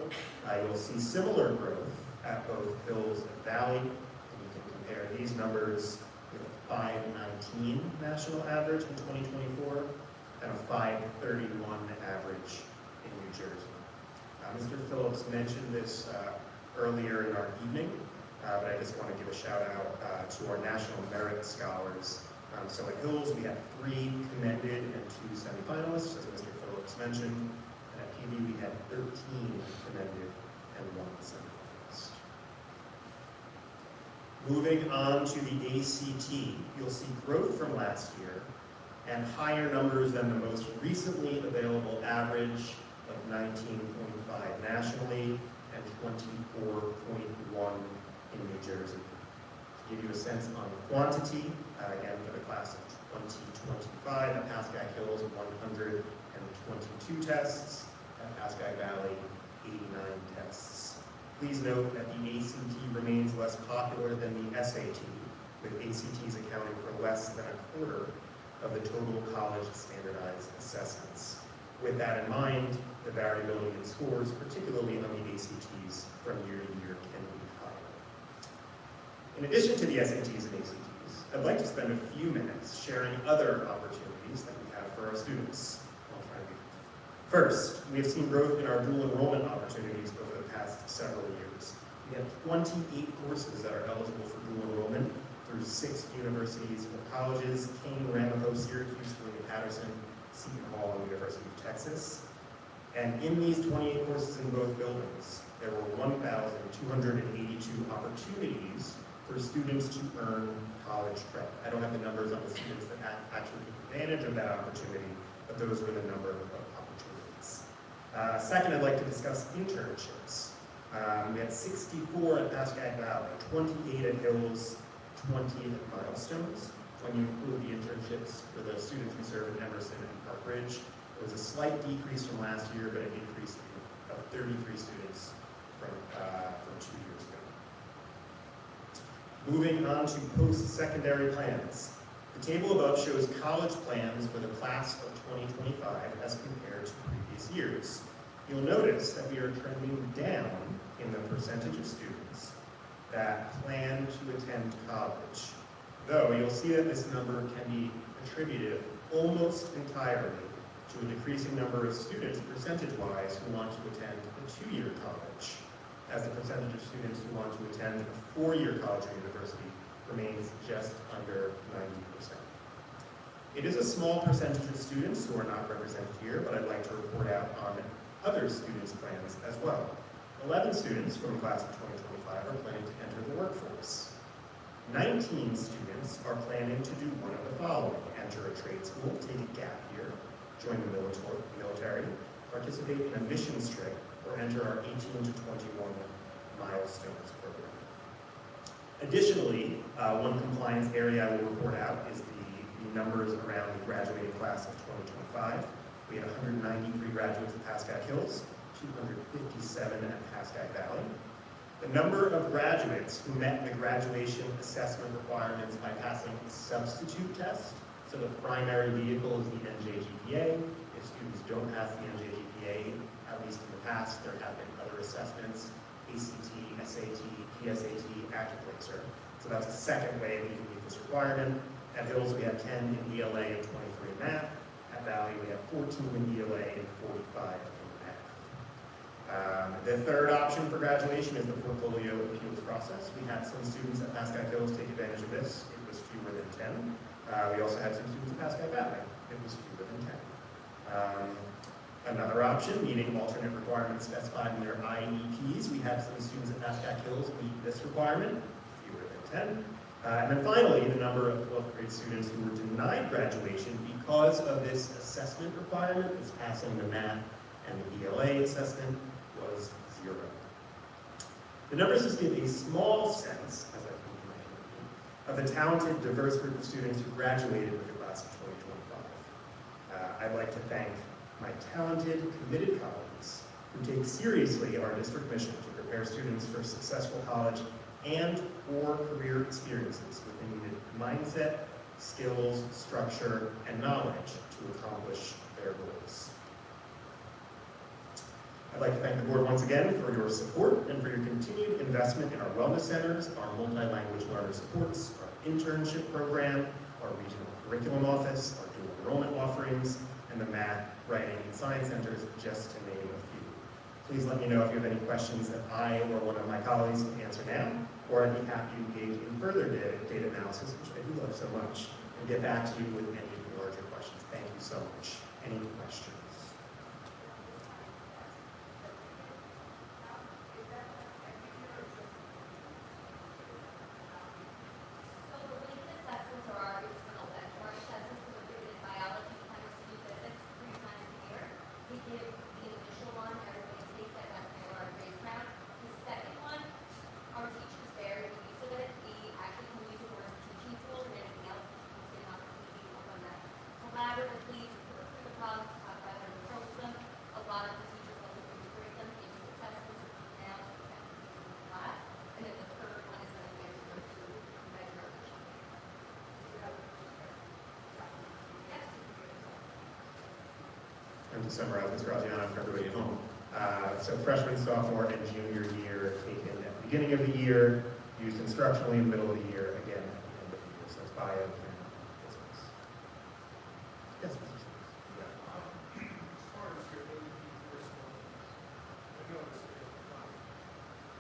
you'll see similar growth at both Hills and Valley. And you can compare these numbers with a 519 national average in 2024 and a 531 average in New Jersey. Mr. Phillips mentioned this earlier in our evening, but I just want to give a shout out to our National Merit Scholars. So at Hills, we had 3 commended and 2 semifinalists, as Mr. Phillips mentioned. And at PD, we had 13 commended and 1 semifinalist. Moving on to the ACT, you'll see growth from last year and higher numbers than the most recently available average of 19.5 nationally and 24.1 in New Jersey. To give you a sense on quantity, again for the class of 2025 at Pascack Hills, 122 tests, at Pascack Valley, 89 tests. Please note that the ACT remains less popular than the SAT, with ACTs accounting for less than a quarter of the total college standardized assessments. With that in mind, the variability in scores, particularly on the ACTs from year to year, can be higher. In addition to the SATs and ACTs, I'd like to spend a few minutes sharing other opportunities that we have for our students. I'll try to be brief. First, we have seen growth in our dual enrollment opportunities over the past several years. We have 28 courses that are eligible for dual enrollment through 6 universities or colleges: Kane, Ramapo, Syracuse, William-Patterson, Seton Hall, and University of Texas. And in these 28 courses in both buildings, there were 1,282 opportunities for students to earn college credit. I don't have the numbers on the students that actually took advantage of that opportunity, but those were the number of opportunities. Second, I'd like to discuss internships. We had 64 at Pascack Valley, 28 at Hills, 20 at Milestones. When you include the internships for the students we serve in Emerson and Park Ridge, there was a slight decrease from last year, but an increase of 33 students from 2 years ago. Moving on to post-secondary plans. The table above shows college plans for the class of 2025 as compared to previous years. You'll notice that we are trending down in the percentage of students that plan to attend college, though you'll see that this number can be attributed almost entirely to a decreasing number of students percentage-wise who want to attend a 2-year college, as the percentage of students who want to attend a 4-year college or university remains just under 90%. It is a small percentage of students who are not represented here, but I'd like to report out on other students' plans as well. 11 students from the class of 2025 are planning to enter the workforce. 19 students are planning to do one of the following: enter a trade school, take a gap year, join the military, participate in a missions trip, or enter our 18 to 21 Milestones program. Additionally, one compliance area I will report out is the numbers around the graduating class of 2025. We had 193 graduates at Pascack Hills, 257 at Pascack Valley. The number of graduates who met the graduation assessment requirements by passing a substitute test, so the primary vehicle is the NJGPA. If students don't pass the NJGPA, at least in the past, there have been other assessments. ACT, SAT, PSAT, active placer. So that's the second way we can meet this requirement. At Hills, we have 10 in ELA and 23 in math. At Valley, we have 14 in ELA and 45 in math. The third option for graduation is the portfolio appeals process. We had some students at Pascack Hills take advantage of this. It was fewer than 10. We also had some students at Pascack Valley. It was fewer than 10. Another option, meeting alternate requirements specified in their IEPs. We had some students at Pascack Hills meet this requirement, fewer than 10. And then finally, the number of 12th grade students who were denied graduation because of this assessment requirement, this passing the math and the ELA assessment, was 0. The numbers just give a small sense, as I think you might of the talented, diverse group of students who graduated with the class of 2025. I'd like to thank my talented, committed colleagues who take seriously our district mission to prepare students for successful college and or career experiences with the needed mindset, skills, structure, and knowledge to accomplish their goals. I'd like to thank the board once again for your support and for your continued investment in our wellness centers, our multi-language learner supports, our internship program, our regional curriculum office, our dual enrollment offerings, and the math, writing, and science centers, just to name a few. Please let me know if you have any questions that I or one of my colleagues can answer now, or I'd be happy to engage in further data analysis, which I do love so much, and get back to you with any of your larger questions. Thank you so much. Any questions? And to summarize, Ms. Graziano, for everybody at home. So freshman, sophomore, and junior year taken at the beginning of the year, used instructionally in the middle of the year, again at the end of the year. So it's bio, chem, physics. Yes, Mr. Smith. As far as your AP course, I know it's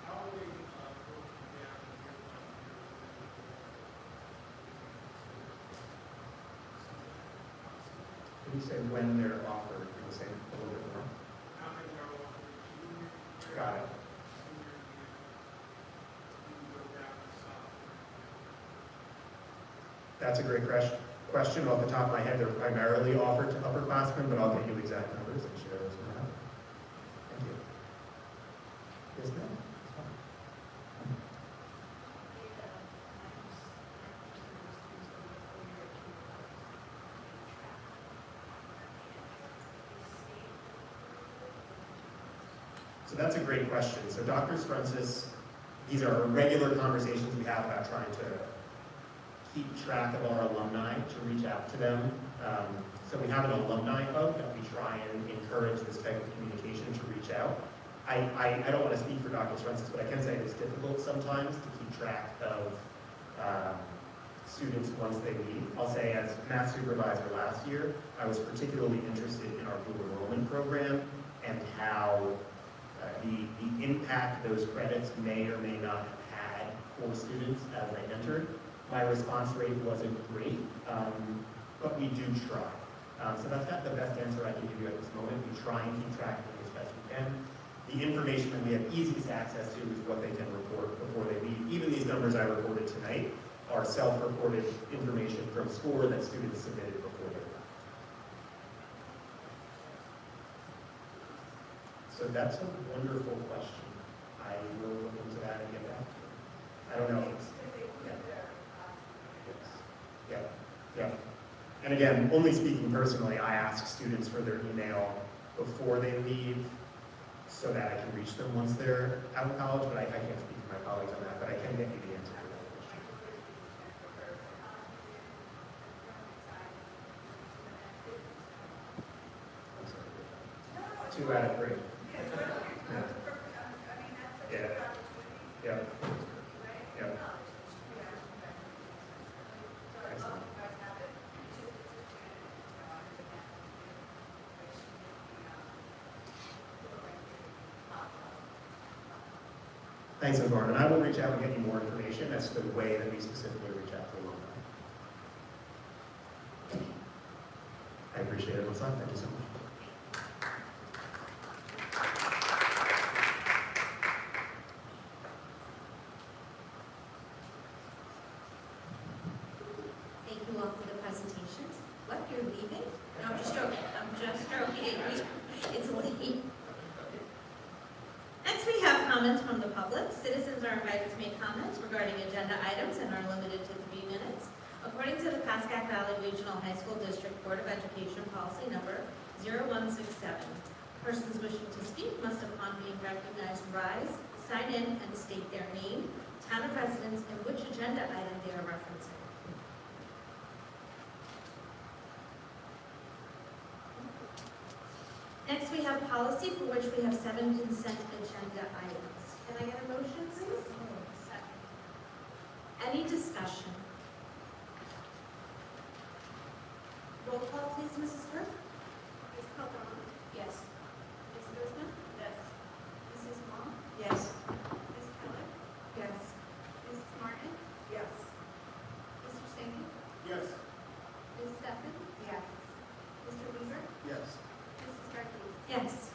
how are they broken down in year 1, year 2? Can you say when they're offered? Can you say a little bit more? How many are offered junior year? Got it. Senior year? You go down to sophomore. That's a great question. Off the top of my head, they're primarily offered to upperclassmen, but I'll get you exact numbers and share those with you. Thank you. Yes, ma'am? So that's a great question. So Dr. Strunsis, these are regular conversations we have about trying to keep track of our alumni, to reach out to them. So we have an alumni hub that we try and encourage this type of communication to reach out. I don't want to speak for Dr. Strunsis, but I can say it's difficult sometimes to keep track of students once they leave. I'll say as math supervisor last year, I was particularly interested in our dual enrollment program and how the impact those credits may or may not have had for students as they entered. My response rate wasn't great, but we do try. So that's not the best answer I can give you at this moment. We try and keep track of it as best we can. The information that we have easiest access to is what they can report before they leave. Even these numbers I reported tonight are self-reported information from SCORE that students submitted before they left. So that's a wonderful question. I will look into that and get back to you. I don't know. Yeah. Yeah. And again, only speaking personally, I ask students for their email before they leave so that I can reach them once they're out of college, but I can't speak to my colleagues on that, but I can get you the answer to that question. I'm sorry. 2 out of 3. Yeah. Thanks, Ms. Martin. I will reach out and get you more information as to the way that we specifically reach out to alumni. I appreciate it, Melissa. Thank you so much. Thank you all for the presentations. What, you're leaving? No, I'm just joking. I'm just joking. It's late. Next, we have comments from the public. Citizens are invited to make comments regarding agenda items and are limited to 3 minutes. According to the Pascack Valley Regional High School District Board of Education Policy Number 0167, persons wishing to speak must, upon being recognized, rise, sign in, and state their name, town of residence, and which agenda item they are referencing. Next, we have policy, for which we have 7 consent agenda items. Can I get a motion, please? Second. Any discussion? Roll call, please, Mrs. Burke. Ms. Calderon? Yes. Ms. Guzman? Yes. Mrs. Wong? Yes. Ms. Keller? Yes. Mrs. Martin? Yes. Mr. Stankin? Yes. Ms. Stefan? Yes. Mr. Weaver? Yes. Mrs. Garfield? Yes.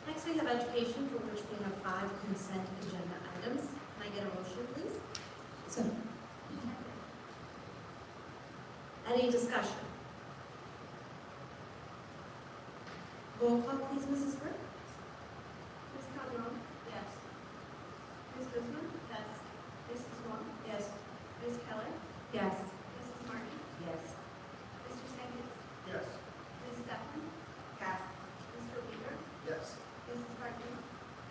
Next, we have education, for which we have 5 consent agenda items. Can I get a motion, please? So. Any discussion? Roll call, please, Mrs. Burke. Ms. Calderon? Yes. Ms. Guzman? Yes. Mrs. Wong? Yes. Ms. Keller? Yes. Mrs. Martin? Yes. Mr. Stankin? Yes. Ms. Stefan? Yes. Mr. Weaver? Yes. Mrs. Garfield?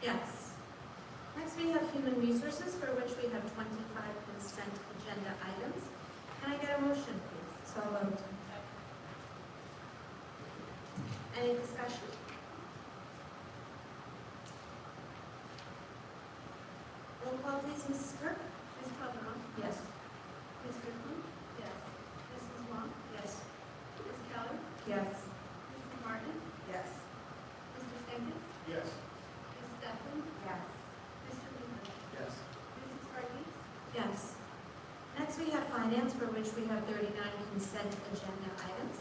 Yes. Next, we have human resources, for which we have 25 consent agenda items. Can I get a motion, please? So moved. Any discussion? Roll call, please, Mrs. Burke. Ms. Calderon? Yes. Ms. Guzman? Yes. Mrs. Wong? Yes. Ms. Keller? Yes. Mrs. Martin? Yes. Mr. Stankin? Yes. Ms. Stefan? Yes. Mr. Weaver? Yes. Mrs. Garfield? Yes. Next, we have finance, for which we have 39 consent agenda items.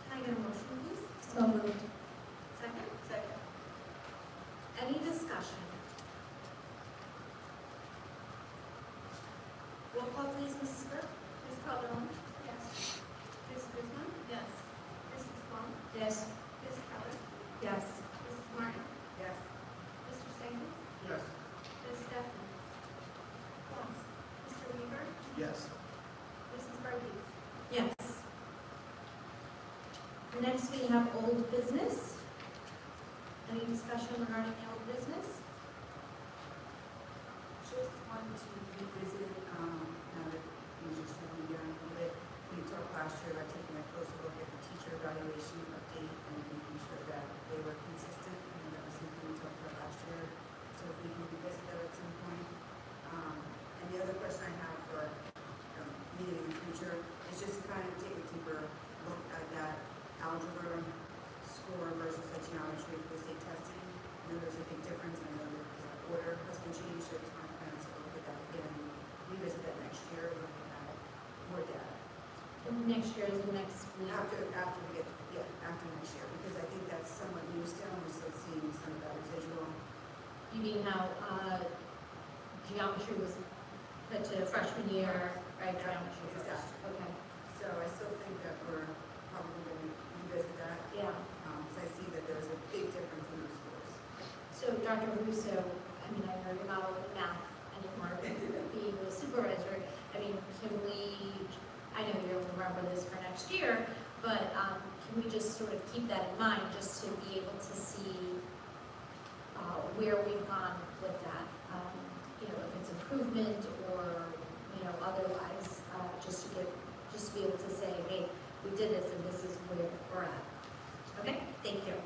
Can I get a motion, please? So moved. Second? Second. Any discussion? Roll call, please, Mrs. Burke. Ms. Calderon? Yes. Ms. Guzman? Yes. Mrs. Wong? Yes. Ms. Keller? Yes. Mrs. Martin? Yes. Mr. Stankin? Yes. Ms. Stefan? Yes. Mr. Weaver? Yes. Mrs. Garfield? Yes. Next, we have old business. Any discussion regarding the old business? Just wanted to revisit, now that things are settling down a little bit. We talked last year about taking a closer look at the teacher evaluation update and making sure that they were consistent. And that was something we talked about last year. So if we can revisit that at some point. And the other question I have for meeting in the future is just to kind of take a deeper look at that algebra score versus the geometry for the state testing. I know there's a big difference. I know that the order has been changed. So it's my plan to look at that again and revisit that next year and look at more data. Next year is the next week. After we get, after next year, because I think that's somewhat new still. We're still seeing some of that residual. You mean how geometry was put to freshman year, right? Geometry was Exactly. Okay. So I still think that we're probably going to revisit that. Yeah. Because I see that there's a big difference in those schools. So Dr. Russo, I mean, I know you're not all in math anymore, being the supervisor, I mean, can we, I know you'll remember this for next year, but can we just sort of keep that in mind, just to be able to see where we've gone with that? You know, if it's improvement or, you know, otherwise, just to be able to say, hey, we did this and this is where we're at. Okay, thank you.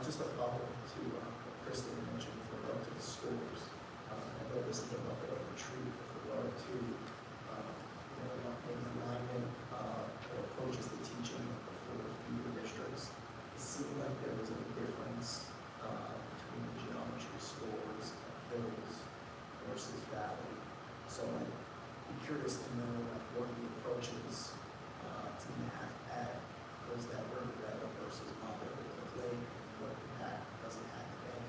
Just a follow-up to what Kristen mentioned with regard to the scores. I know this is a little bit of a retreat with regard to, maybe alignment or approaches to teaching for fewer districts. It seemed like there was a difference between the geometry scores of those versus So I'd be curious to know what are the approaches to math at those that were red versus moderate or late, what impact does it have today?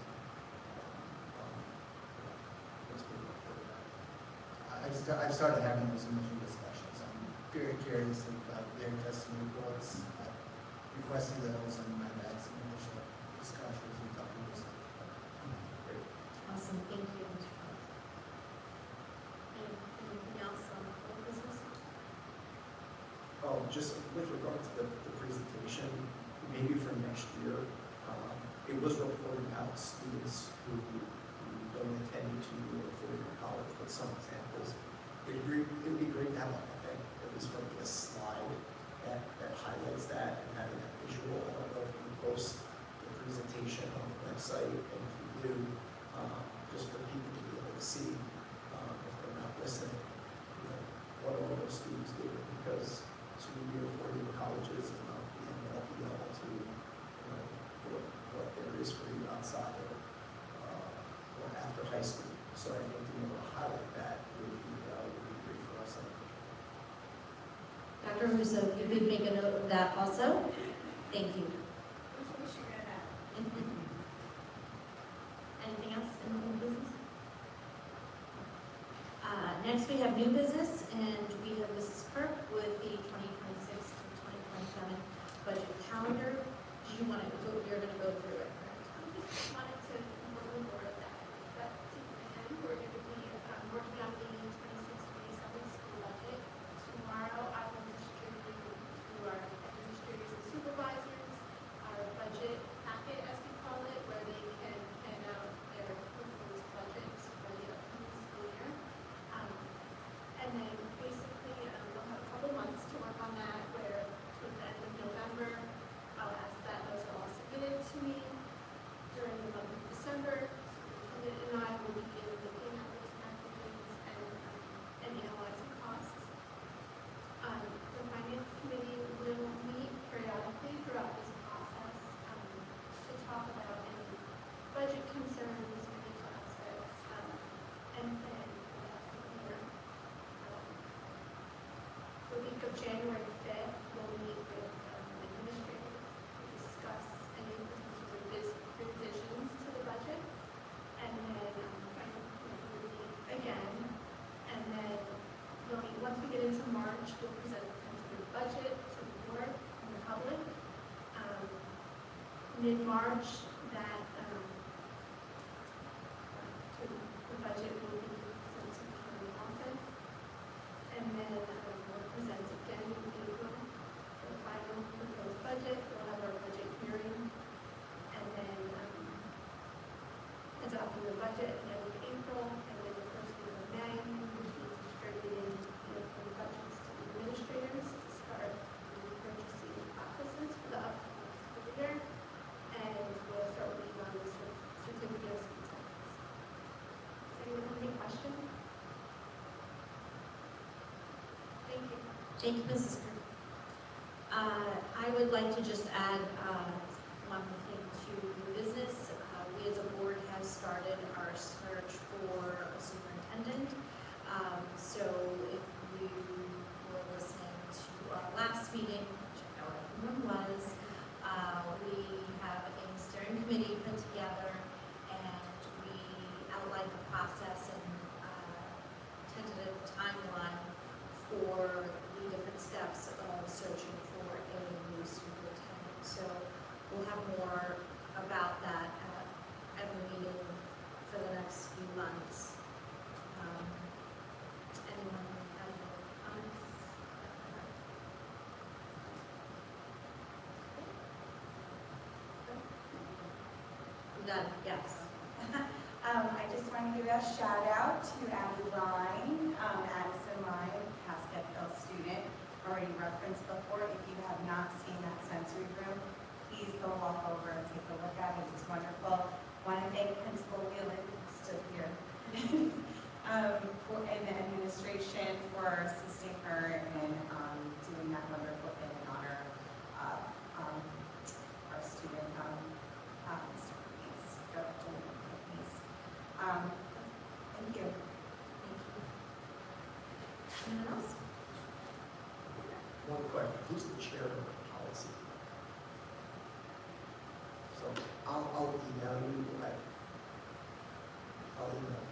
What's been reported back? I've started having those initial discussions. I'm very curious about their testing reports. I've requested those, and I've had some initial discussions with Dr. Russo. Great. Awesome, thank you, Mr. Phillips. Anything else on the whole business? Oh, just with regard to the presentation, maybe for next year, it was reported out students who don't attend to or four-year college, but some examples. It would be great to have, I think, at least like a slide that highlights that and having that visual. I don't know if we post the presentation on the website, and if we do, just for people to be able to see, if they're not listening, what are all those students doing? Because 2-year, 4-year colleges and not being able to, what there is for you outside of or after high school. So I think to be able to highlight that would be great for us. Dr. Russo, if you could make a note of that also. Thank you. Anything else in the business? Next, we have new business, and we have Mrs. Kirk with the 2026 to 2027 budget calendar. Do you want to go? You're going to go through it. I just wanted to inform the board that again, we're going to be working on the 26-27 school budget. Tomorrow, I will distribute to our administrators and supervisors our budget packet, as we call it, where they can hand out their proposed budgets for the upcoming school year. And then basically, we'll have a couple months to work on that, where toward the end of November, I'll ask that those are all submitted to me. During the month of December, Superintendent and I will begin looking at those packages and analyzing costs. The Finance Committee will meet periodically throughout this process to talk about any budget concerns, financial aspects, and then the week of January 5th, we'll meet with administrators to discuss any potential revisions to the budget. And then finance committee will meet again. And then we'll meet, once we get into March, we'll present the tentative budget to the board and the public. Mid-March, that the budget will be sent to the county office. And then we'll present again in April the final proposed budget. We'll have our budget hearing, and then adopting the budget at the end of April, and then the first week of May, which is distributing the budgets to the administrators to start the purchasing processes for the upcoming school year, and we'll start working on the certificate of success. Does anyone have any questions? Thank you. Thank you, Mrs. Kirk. I would like to just add one thing to the business. We as a board have started our search for a superintendent. So if you were listening to our last meeting, which I know everyone was, we have a steering committee put together, and we outlined the process and tentative timeline for the different steps of searching for a new superintendent. So we'll have more about that at every meeting for the next few months. Anyone have any comments? Done, yes. I just want to give a shout out to Abby Line, Addison Line, Pascack student, already referenced before. If you have not seen that sensory room, please go walk over and take a look at it. It's wonderful. Want to thank Principal Wheelan, stood here, and the administration for assisting her in doing that wonderful thing in honor of our student, Thank you. Thank you. Anyone else? One question, who's the chair of the policy? So I'll email you, I'll email.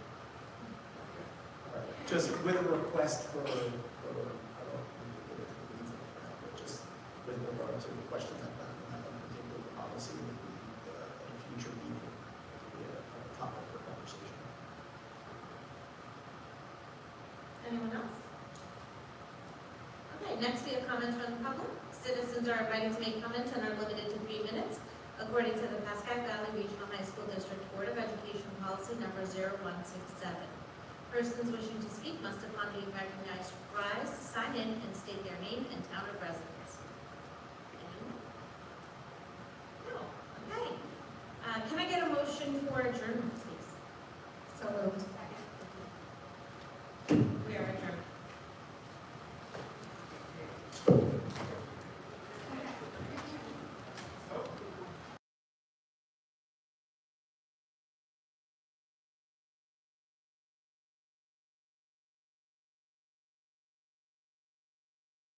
Okay. All right. Just with a request for, I don't need to get into the weeds of that, but just with regard to the question that particular policy would be at a future meeting, be a topic for conversation. Anyone else? Okay, next we have comments from the public. Citizens are invited to make comments and are limited to 3 minutes, according to the Pascack Valley Regional High School District Board of Education Policy Number 0167. Persons wishing to speak must, upon being recognized, rise, sign in, and state their name and town of residence. Anyone? No. Okay. Can I get a motion for adjournment, please? So moved.